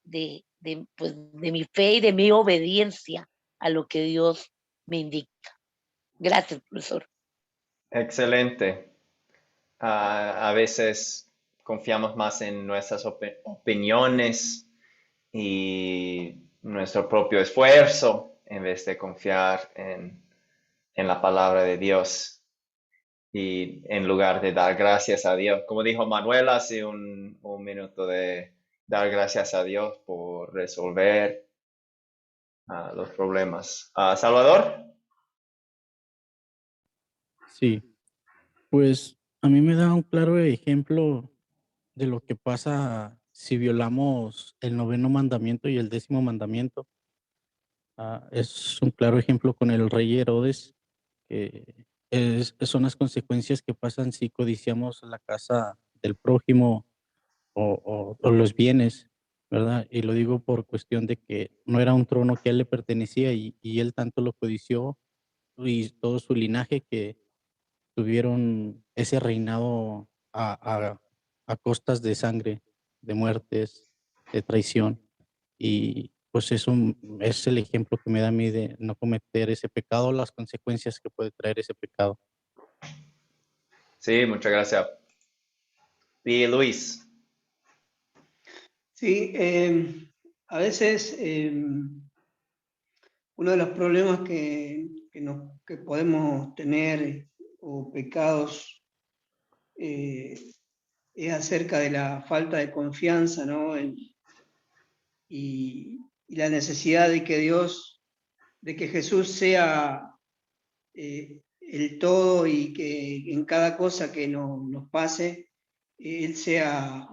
pues, de mi fe y de mi obediencia a lo que Dios me indica. Gracias, profesor. Excelente. A veces confiamos más en nuestras opiniones y nuestro propio esfuerzo en vez de confiar en la palabra de Dios. y en lugar de dar gracias a Dios. Como dijo Manuel hace un minuto, de dar gracias a Dios por resolver los problemas. Salvador. Sí, pues a mí me da un claro ejemplo de lo que pasa si violamos el 9º mandamiento y el 10º mandamiento. Es un claro ejemplo con el rey Herodes, que son las consecuencias que pasan si codiciamos la casa del prójimo o los bienes, ¿verdad? Y lo digo por cuestión de que no era un trono que a él le pertenecía y él tanto lo codició y todo su linaje que tuvieron ese reinado a costas de sangre, de muertes, de traición. Y pues eso es el ejemplo que me da a mí de no cometer ese pecado, las consecuencias que puede traer ese pecado. Sí, muchas gracias. Y Luis. Sí, a veces uno de los problemas que podemos tener o pecados es acerca de la falta de confianza, ¿no? Y la necesidad de que de que Jesús sea el todo y que en cada cosa que nos pase, Él sea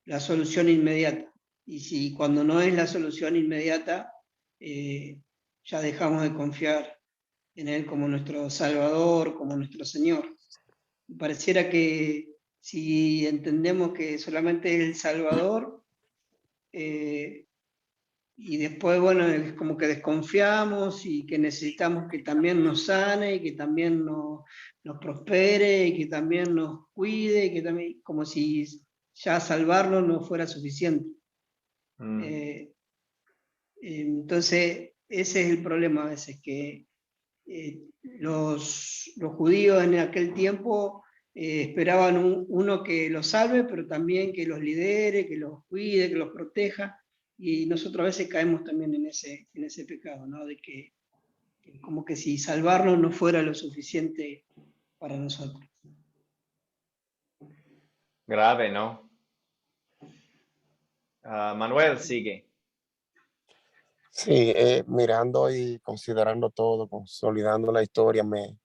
la solución inmediata. Y si cuando no es la solución inmediata, ya dejamos de confiar en Él como nuestro Salvador, como nuestro Señor. Pareciera que si entendemos que solamente es el Salvador, y después, bueno, es como que desconfiamos y que necesitamos que también nos sane, y que también nos prospere, y que también nos cuide, y que también, como si ya salvarlo no fuera suficiente. Entonces, ese es el problema a veces, que los judíos en aquel tiempo esperaban uno que los salve, pero también que los lidere, que los cuide, que los proteja, y nosotros a veces caemos también en ese pecado, ¿no? De que como que si salvarnos no fuera lo suficiente para nosotros. Grave, ¿no? Manuel, sigue. Sí, mirando y considerando todo, consolidando la historia, me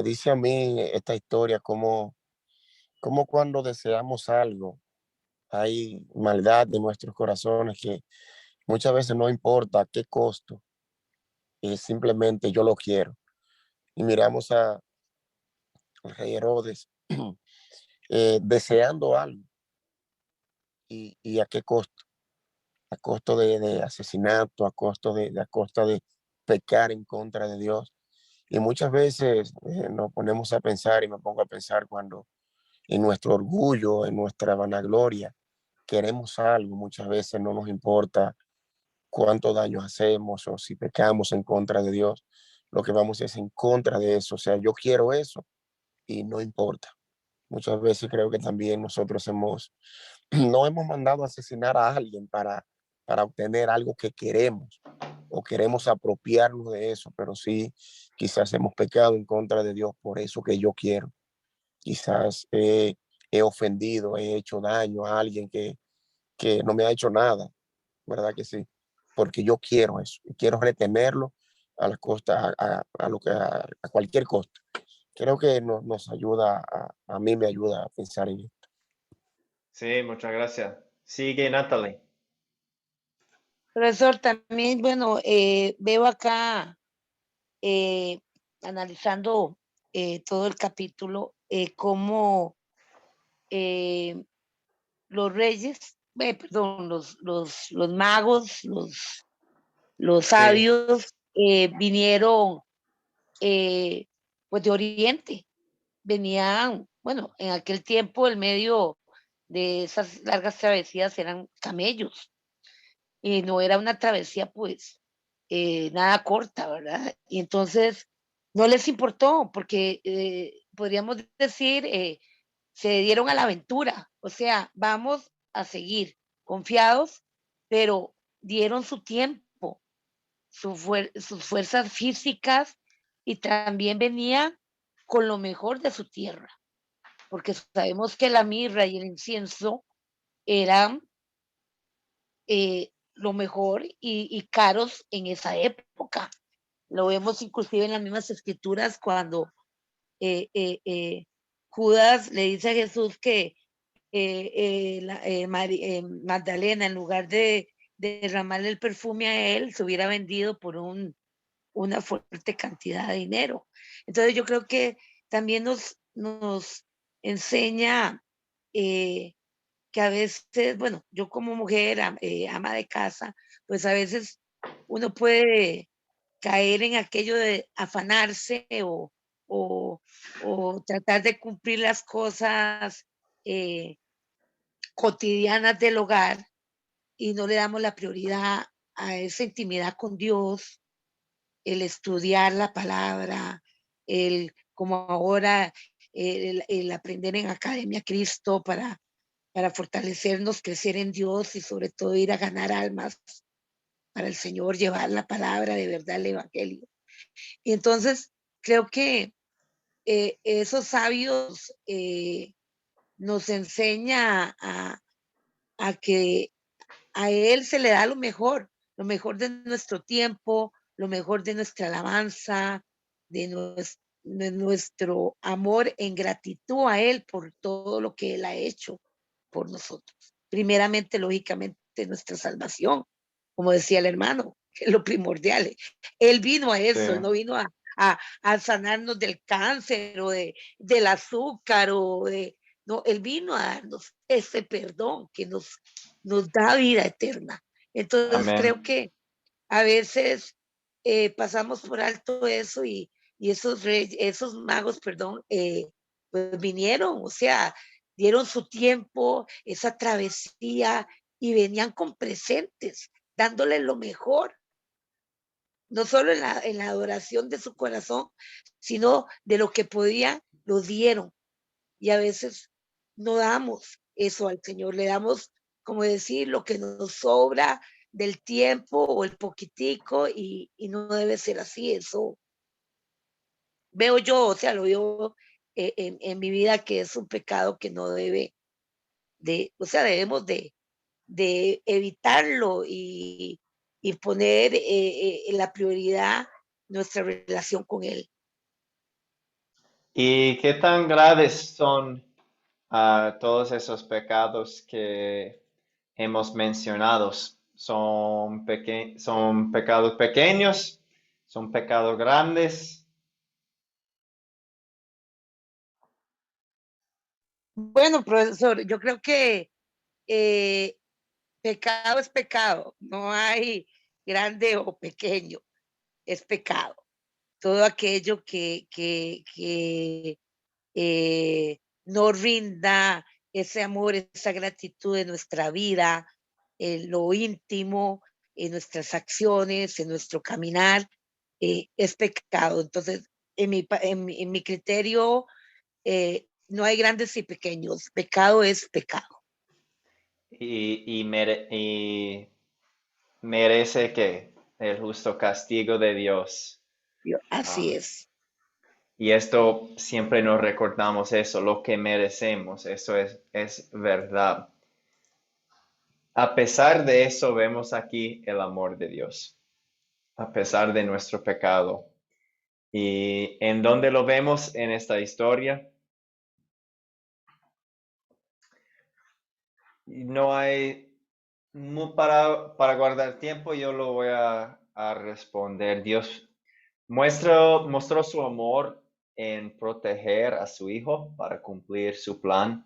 dice a mí esta historia como cuando deseamos algo, hay maldad en nuestros corazones que muchas veces no importa a qué costo, simplemente yo lo quiero. Y miramos al rey Herodes deseando algo y a qué costo, a costo de asesinato, a costa de pecar en contra de Dios. Y muchas veces nos ponemos a pensar y me pongo a pensar cuando en nuestro orgullo, en nuestra vanagloria, queremos algo, muchas veces no nos importa cuánto daño hacemos o si pecamos en contra de Dios, lo que vamos es en contra de eso. O sea, yo quiero eso y no importa. Muchas veces creo que también nosotros no hemos mandado a asesinar a alguien para obtener algo que queremos o queremos apropiarnos de eso, pero sí quizás hemos pecado en contra de Dios por eso que yo quiero. Quizás he ofendido, he hecho daño a alguien que no me ha hecho nada, ¿verdad que sí? Porque yo quiero eso, y quiero retenerlo a la costa, a cualquier costa. Creo que nos ayuda, a mí me ayuda a pensar en esto. Sí, muchas gracias. Sigue Natalie. Profesor, también, bueno, veo acá, analizando todo el capítulo, cómo los reyes, perdón, los magos, los Sí, sabios vinieron pues de Oriente, venían, bueno, en aquel tiempo el medio de esas largas travesías eran camellos, y no era una travesía pues nada corta, ¿verdad? Y entonces no les importó porque podríamos decir, se dieron a la aventura, o sea, vamos a seguir confiados, pero dieron su tiempo, sus fuerzas físicas, y también venía con lo mejor de su tierra, porque sabemos que la mirra y el incienso eran lo mejor y caros en esa época. Lo vemos inclusive en las mismas escrituras cuando Judas le dice a Jesús que Magdalena, en lugar de derramarle el perfume a él, se hubiera vendido por una fuerte cantidad de dinero. Entonces yo creo que también nos enseña que a veces, bueno, yo como mujer, ama de casa, pues a veces uno puede caer en aquello de afanarse o, o tratar de cumplir las cosas cotidianas del hogar y no le damos la prioridad a esa intimidad con Dios, el estudiar la palabra, el como ahora el aprender en Academia Cristo para fortalecernos, crecer en Dios y sobre todo ir a ganar almas para el Señor, llevar la palabra de verdad, el Evangelio. Y entonces creo que esos sabios nos enseña a que a Él se le da lo mejor de nuestro tiempo, lo mejor de nuestra alabanza, de nuestro amor en gratitud a Él por todo lo que Él ha hecho por nosotros. Primeramente, lógicamente, nuestra salvación, como decía el hermano, que es lo primordial. Él vino a eso, Sí. no vino a sanarnos del cáncer o del azúcar no, Él vino a darnos ese perdón que nos da vida eterna. Entonces Amén. creo que a veces pasamos por alto eso y esos magos, perdón, pues vinieron, o sea, dieron su tiempo, esa travesía y venían con presentes, dándole lo mejor, no solo en la adoración de su corazón, sino de lo que podían, lo dieron. Y a veces no damos eso al Señor, le damos, como decir, lo que nos sobra del tiempo o el poquitico y no debe ser así, eso veo yo, o sea, lo veo en mi vida que es un pecado que no debe o sea, debemos de evitarlo y poner en la prioridad nuestra relación con Él. ¿Y qué tan graves son todos esos pecados que hemos mencionado? ¿Son pecados pequeños? ¿Son pecados grandes? Bueno, profesor, yo creo que eh, pecado es pecado, no hay grande o pequeño, es pecado. Todo aquello que no rinda ese amor, esa gratitud en nuestra vida, en lo íntimo, en nuestras acciones, en nuestro caminar, es pecado. Entonces, en mi criterio, no hay grandes y pequeños, pecado es pecado. Y merece que el justo castigo de Dios. Así Ah, es. y esto siempre nos recordamos eso, lo que merecemos, eso es verdad. A pesar de eso, vemos aquí el amor de Dios, a pesar de nuestro pecado. ¿Y en dónde lo vemos en esta historia? No hay, para guardar tiempo, yo lo voy a responder. Dios mostró su amor en proteger a su Hijo para cumplir su plan,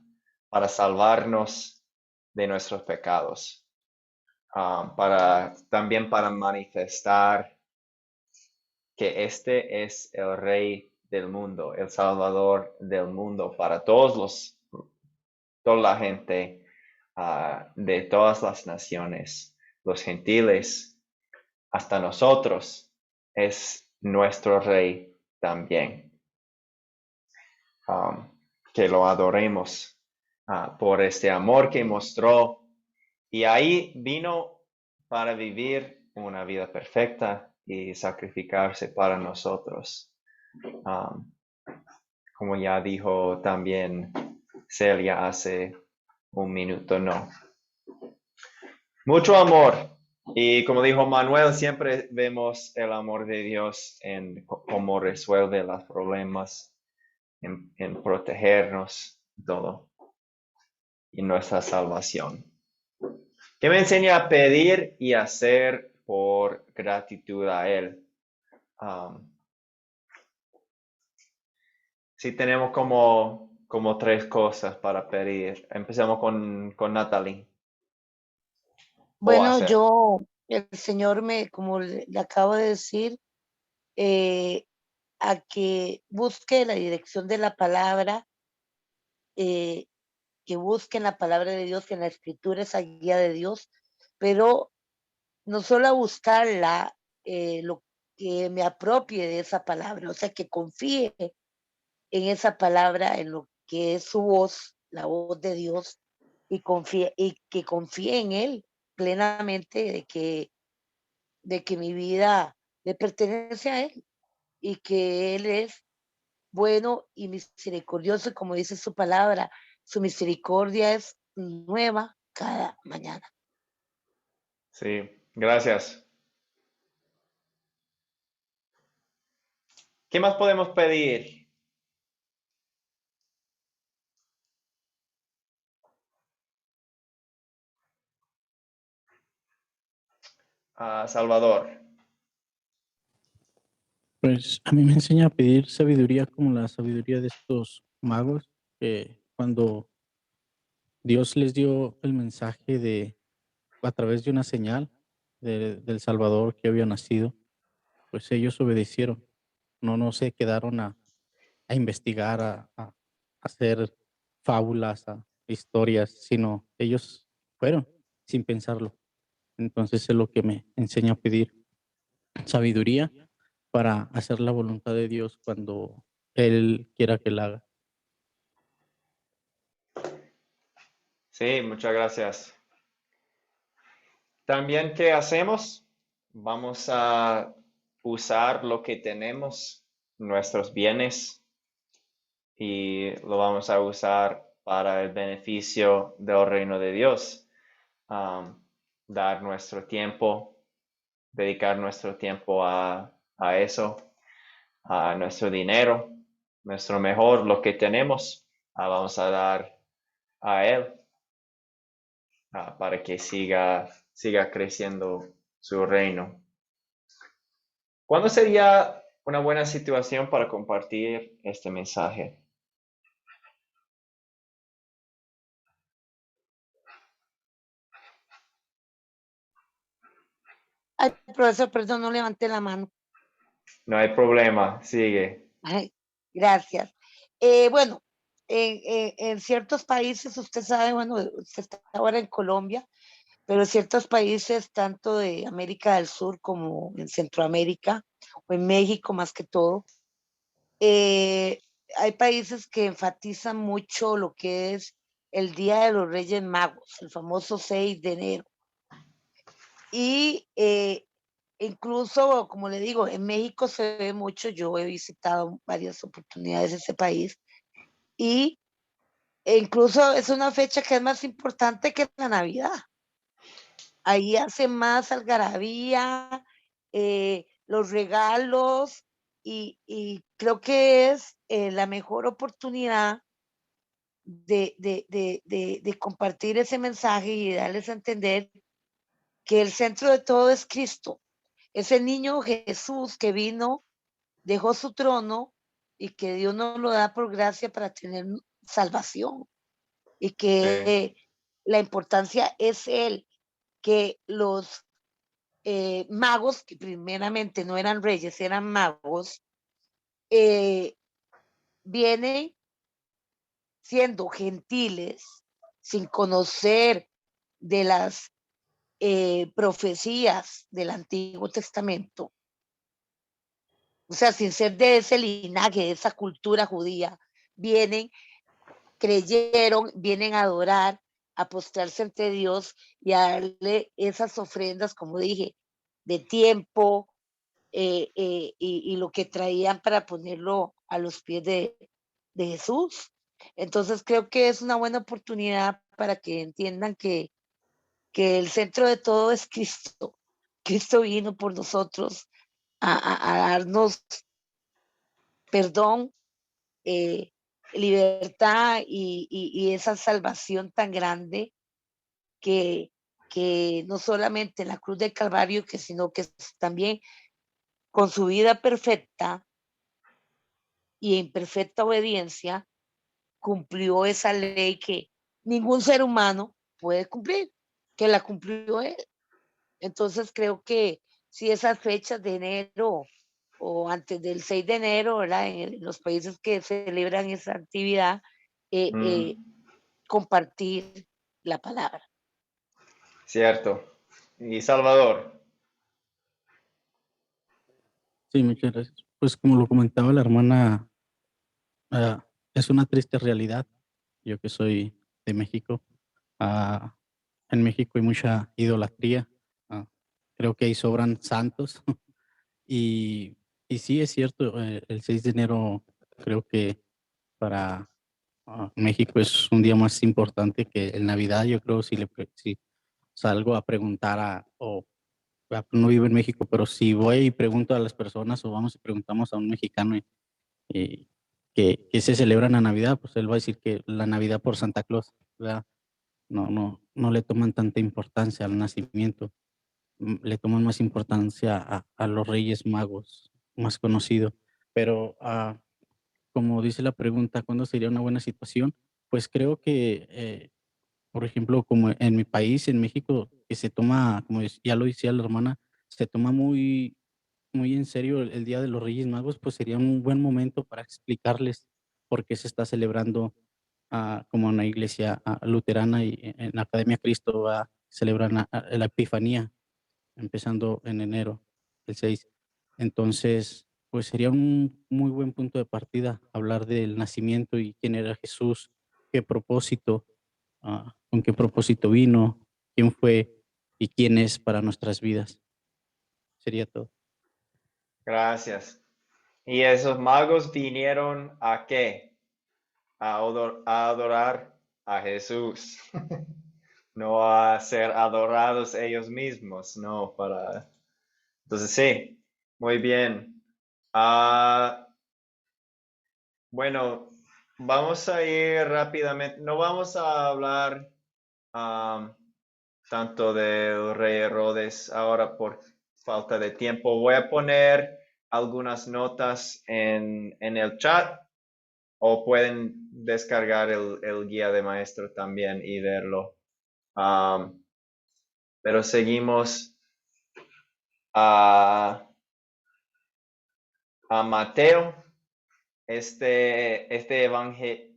para salvarnos de nuestros pecados, también para manifestar que este es el Rey del mundo, el Salvador del mundo, para toda la gente de todas las naciones, los gentiles, hasta nosotros, es nuestro Rey también. Que lo adoremos por este amor que mostró. Y ahí vino para vivir una vida perfecta y sacrificarse para nosotros. como ya dijo también Celia hace un minuto, no. Mucho amor. Y como dijo Manuel, siempre vemos el amor de Dios en cómo resuelve los problemas, en protegernos, todo, y nuestra salvación. Que me enseña a pedir y hacer por gratitud a Él. Sí, tenemos como 3 cosas para pedir. Empecemos con Natalie. Bueno, hacer. el Señor como le acabo de decir, a que busque la dirección de la palabra, que busque en la palabra de Dios, que en la escritura esa guía de Dios, pero no solo a buscarla, lo que me apropie de esa palabra, o sea, que confíe en esa palabra, en lo que es su voz, la voz de Dios, y que confíe en Él plenamente de que mi vida le pertenece a Él y que Él es bueno y misericordioso, y como dice su palabra, su misericordia es nueva cada mañana. Sí, gracias. ¿Qué más podemos pedir? Salvador. Pues a mí me enseña a pedir sabiduría como la sabiduría de estos magos, que cuando Dios les dio el mensaje a través de una señal del Salvador que había nacido, pues ellos obedecieron. No se quedaron a investigar, a hacer fábulas, a historias, sino ellos fueron sin pensarlo. Entonces es lo que me enseña a pedir sabiduría para hacer la voluntad de Dios cuando Él quiera que la haga. Sí, muchas gracias. También, ¿qué hacemos? Vamos a usar lo que tenemos, nuestros bienes, y lo vamos a usar para el beneficio del reino de Dios. Dar nuestro tiempo, dedicar nuestro tiempo a eso, a nuestro dinero, nuestro mejor, lo que tenemos, vamos a dar a Él para que siga creciendo su reino. ¿Cuándo sería una buena situación para compartir este mensaje? Ay, profesor, perdón, no levanté la mano. No hay problema, sigue. Ay, gracias. Bueno, en ciertos países, usted sabe, bueno, usted está ahora en Colombia, pero en ciertos países, tanto de América del Sur como en Centroamérica, o en México más que todo, hay países que enfatizan mucho lo que es el Día de los Reyes Magos, el famoso 6 de enero. Y incluso, como le digo, en México se ve mucho, yo he visitado varias oportunidades ese país, y incluso es una fecha que es más importante que la Navidad. Ahí hace más algarabía, los regalos, y creo que es la mejor oportunidad de compartir ese mensaje y darles a entender que el centro de todo es Cristo. Ese niño Jesús que vino, dejó su trono, y que Dios nos lo da por gracia para tener salvación, y que la importancia es Él, que los magos, que primeramente no eran reyes, eran magos, vienen siendo gentiles, sin conocer de las profecías del Antiguo Testamento, o sea, sin ser de ese linaje, de esa cultura judía, vienen, creyeron, vienen a adorar, a postrarse ante Dios y a darle esas ofrendas, como dije, de tiempo, y lo que traían para ponerlo a los pies de Jesús. Entonces creo que es una buena oportunidad para que entiendan que el centro de todo es Cristo. Cristo vino por nosotros a darnos perdón, libertad y esa salvación tan grande que no solamente en la cruz del Calvario, sino que también con su vida perfecta y en perfecta obediencia cumplió esa ley que ningún ser humano puede cumplir, que la cumplió él. Entonces creo que si esas fechas de enero o antes del 6 de enero, ¿verdad? En los países que celebran esa actividad, compartir la palabra. Cierto. Y Salvador. Sí, muchas gracias. Pues como lo comentaba la hermana, es una triste realidad. Yo que soy de México, en México hay mucha idolatría. Creo que ahí sobran santos. y, y sí, es cierto, el 6 de enero creo que para México es un día más importante que el Navidad. Yo creo si salgo a preguntar no vivo en México, pero si voy y pregunto a las personas o vamos y preguntamos a un mexicano que se celebran la Navidad, pues él va a decir que la Navidad por Santa Claus, ¿verdad? No le toman tanta importancia al nacimiento, le toman más importancia a los Reyes Magos, más conocido. Pero como dice la pregunta, ¿cuándo sería una buena situación? Pues creo que, por ejemplo, como en mi país, en México, que se toma, como ya lo decía la hermana, se toma muy en serio el Día de los Reyes Magos, pues sería un buen momento para explicarles por qué se está celebrando, como en la iglesia luterana y en la Academia Cristo celebran la Epifanía, empezando en enero, el 6. Entonces, pues sería un muy buen punto de partida hablar del nacimiento y quién era Jesús, qué propósito, con qué propósito vino, quién fue y quién es para nuestras vidas. Sería todo. Gracias. ¿Y esos magos vinieron a qué? A adorar a Jesús. No a ser adorados ellos mismos, no para... Entonces sí, muy bien. Bueno, vamos a ir rápidamente. No vamos a hablar tanto del rey Herodes ahora por falta de tiempo. Voy a poner algunas notas en el chat o pueden descargar el guía de maestro también y verlo. Pero seguimos a Mateo, este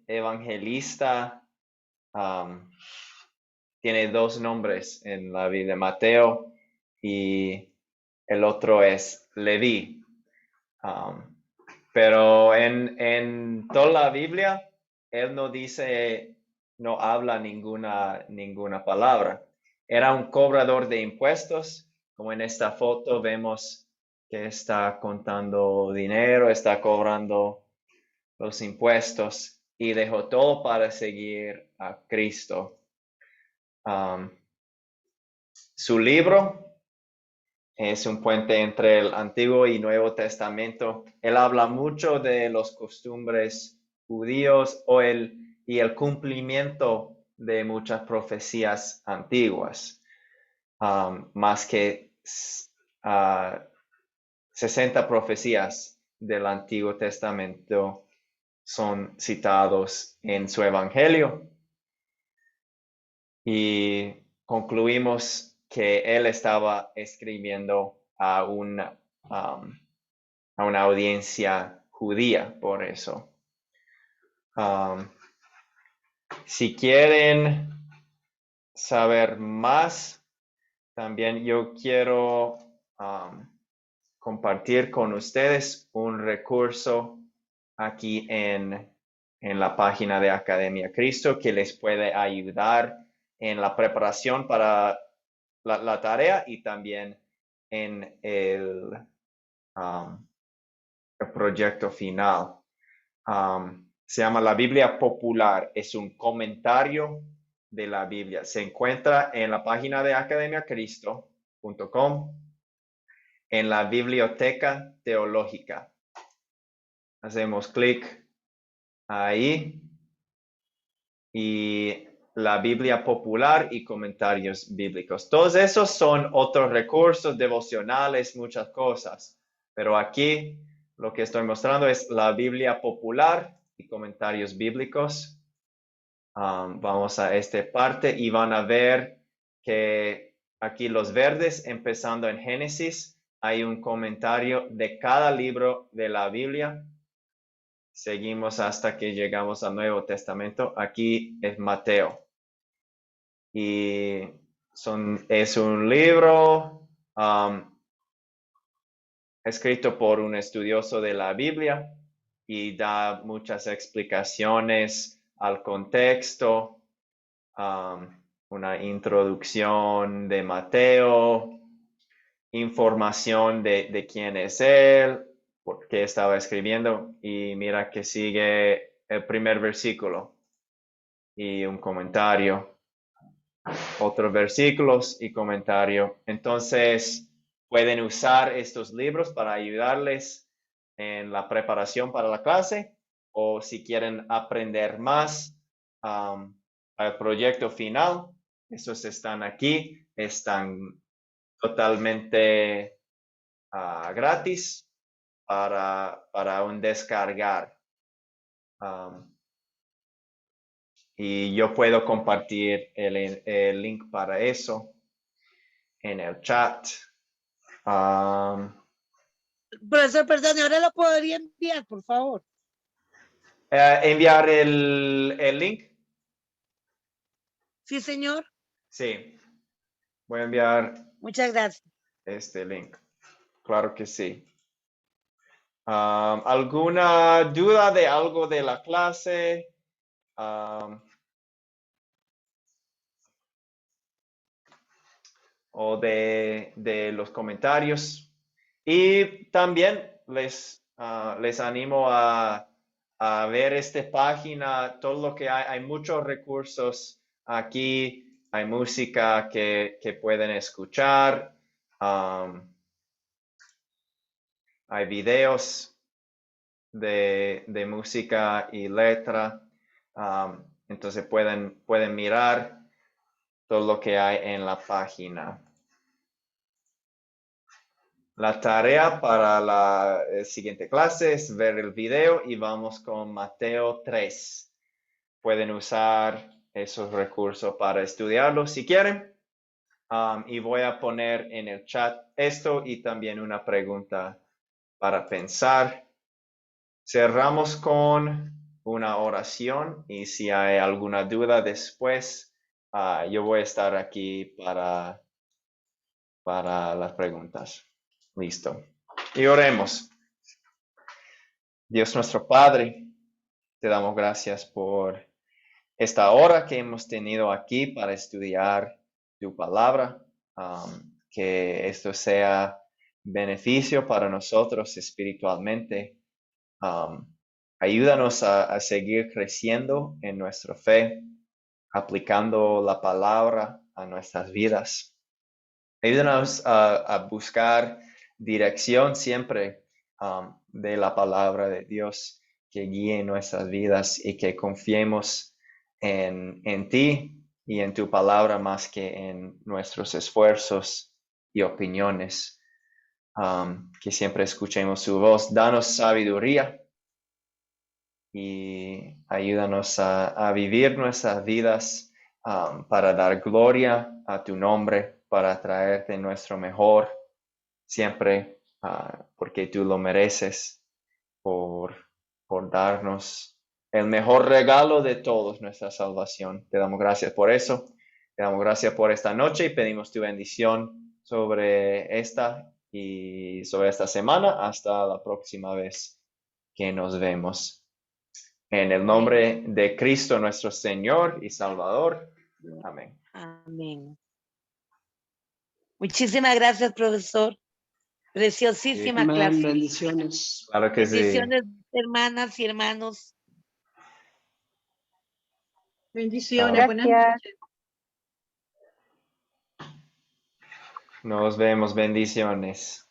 evangelista tiene dos nombres en la Biblia, Mateo y el otro es Leví. Pero en toda la Biblia, él no habla ninguna palabra. Era un cobrador de impuestos, como en esta foto vemos que está contando dinero, está cobrando los impuestos y dejó todo para seguir a Cristo. Su libro es un puente entre el Antiguo y Nuevo Testamento. Él habla mucho de los costumbres judíos y el cumplimiento de muchas profecías antiguas. Más que 60 profecías del Antiguo Testamento son citados en su Evangelio. Y concluimos que él estaba escribiendo a una audiencia judía, por eso. Si quieren saber más, también yo quiero compartir con ustedes un recurso aquí en la página de Academia Cristo que les puede ayudar en la preparación para la tarea y también en el proyecto final. Se llama la Biblia Popular. Es un comentario de la Biblia. Se encuentra en la página de academiacristo.com, en la Biblioteca Teológica. Hacemos clic ahí y la Biblia Popular y comentarios bíblicos. Todos esos son otros recursos devocionales, muchas cosas. Pero aquí lo que estoy mostrando es la Biblia Popular y comentarios bíblicos. Vamos a esta parte y van a ver que aquí los verdes, empezando en Génesis, hay un comentario de cada libro de la Biblia. Seguimos hasta que llegamos al Nuevo Testamento. Aquí es Mateo. Y es un libro escrito por un estudioso de la Biblia y da muchas explicaciones al contexto, una introducción de Mateo, información de quién es él, por qué estaba escribiendo, y mira que sigue el primer versículo y un comentario, otros versículos y comentario. Entonces, pueden usar estos libros para ayudarles en la preparación para la clase, o si quieren aprender más al proyecto final, esos están aquí, están totalmente gratis para un descargar. Y yo puedo compartir el link para eso en el chat. Profesor, perdón, ahora lo podría enviar, por favor. ¿Enviar el link? Sí, señor. Sí. Voy a enviar Muchas gracias. este link. Claro que sí. ¿Alguna duda de algo de la clase? O de los comentarios. Y también les animo a ver esta página, todo lo que hay muchos recursos aquí, hay música que pueden escuchar, hay videos de música y letra, entonces pueden mirar todo lo que hay en la página. La tarea para la siguiente clase es ver el video y vamos con Mateo 3. Pueden usar esos recursos para estudiarlo si quieren. Y voy a poner en el chat esto y también una pregunta para pensar. Cerramos con una oración y si hay alguna duda después, yo voy a estar aquí para las preguntas. Listo. Y oremos. Dios nuestro Padre, te damos gracias por esta hora que hemos tenido aquí para estudiar tu palabra. Que esto sea beneficio para nosotros espiritualmente. Ayúdanos a seguir creciendo en nuestra fe, aplicando la palabra a nuestras vidas. Ayúdanos a buscar dirección siempre de la palabra de Dios que guíe nuestras vidas y que confiemos en ti y en tu palabra más que en nuestros esfuerzos y opiniones. Que siempre escuchemos su voz. Danos sabiduría y ayúdanos a vivir nuestras vidas para dar gloria a tu nombre, para traerte nuestro mejor, siempre porque tú lo mereces, por darnos el mejor regalo de todos, nuestra salvación. Te damos gracias por eso, te damos gracias por esta noche y pedimos tu bendición sobre esta y sobre esta semana hasta la próxima vez que nos vemos. En el nombre de Cristo nuestro Señor y Salvador. Amén. Amén. Muchísimas gracias, profesor. Preciosísima Amén, clase. bendiciones. Claro que sí. Bendiciones, hermanas y hermanos. Bendiciones. Buenas Gracias. noches. Nos vemos, bendiciones.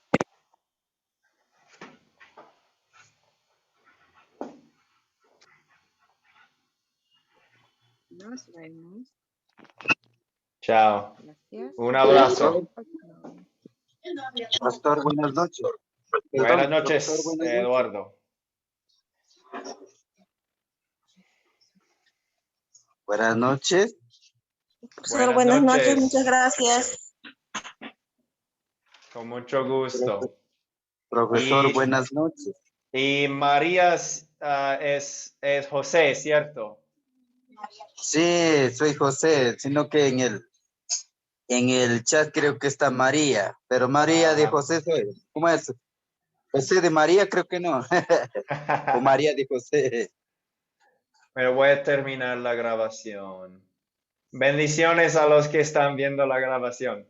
Nos vemos. Chao. Gracias. Un abrazo. Pastor, buenas noches. Buenas Perdón, noches, profesor, buenas noches. Eduardo. Buenas noches. Profesor, buenas noches, muchas gracias. Con mucho gusto. Profesor, Y- buenas noches. Y María es José, ¿cierto? Sí, soy José, sino que en el chat creo que está María, pero María de Ajá. José soy. ¿Cómo es? José de María creo que no. O María de José. Pero voy a terminar la grabación. Bendiciones a los que están viendo la grabación.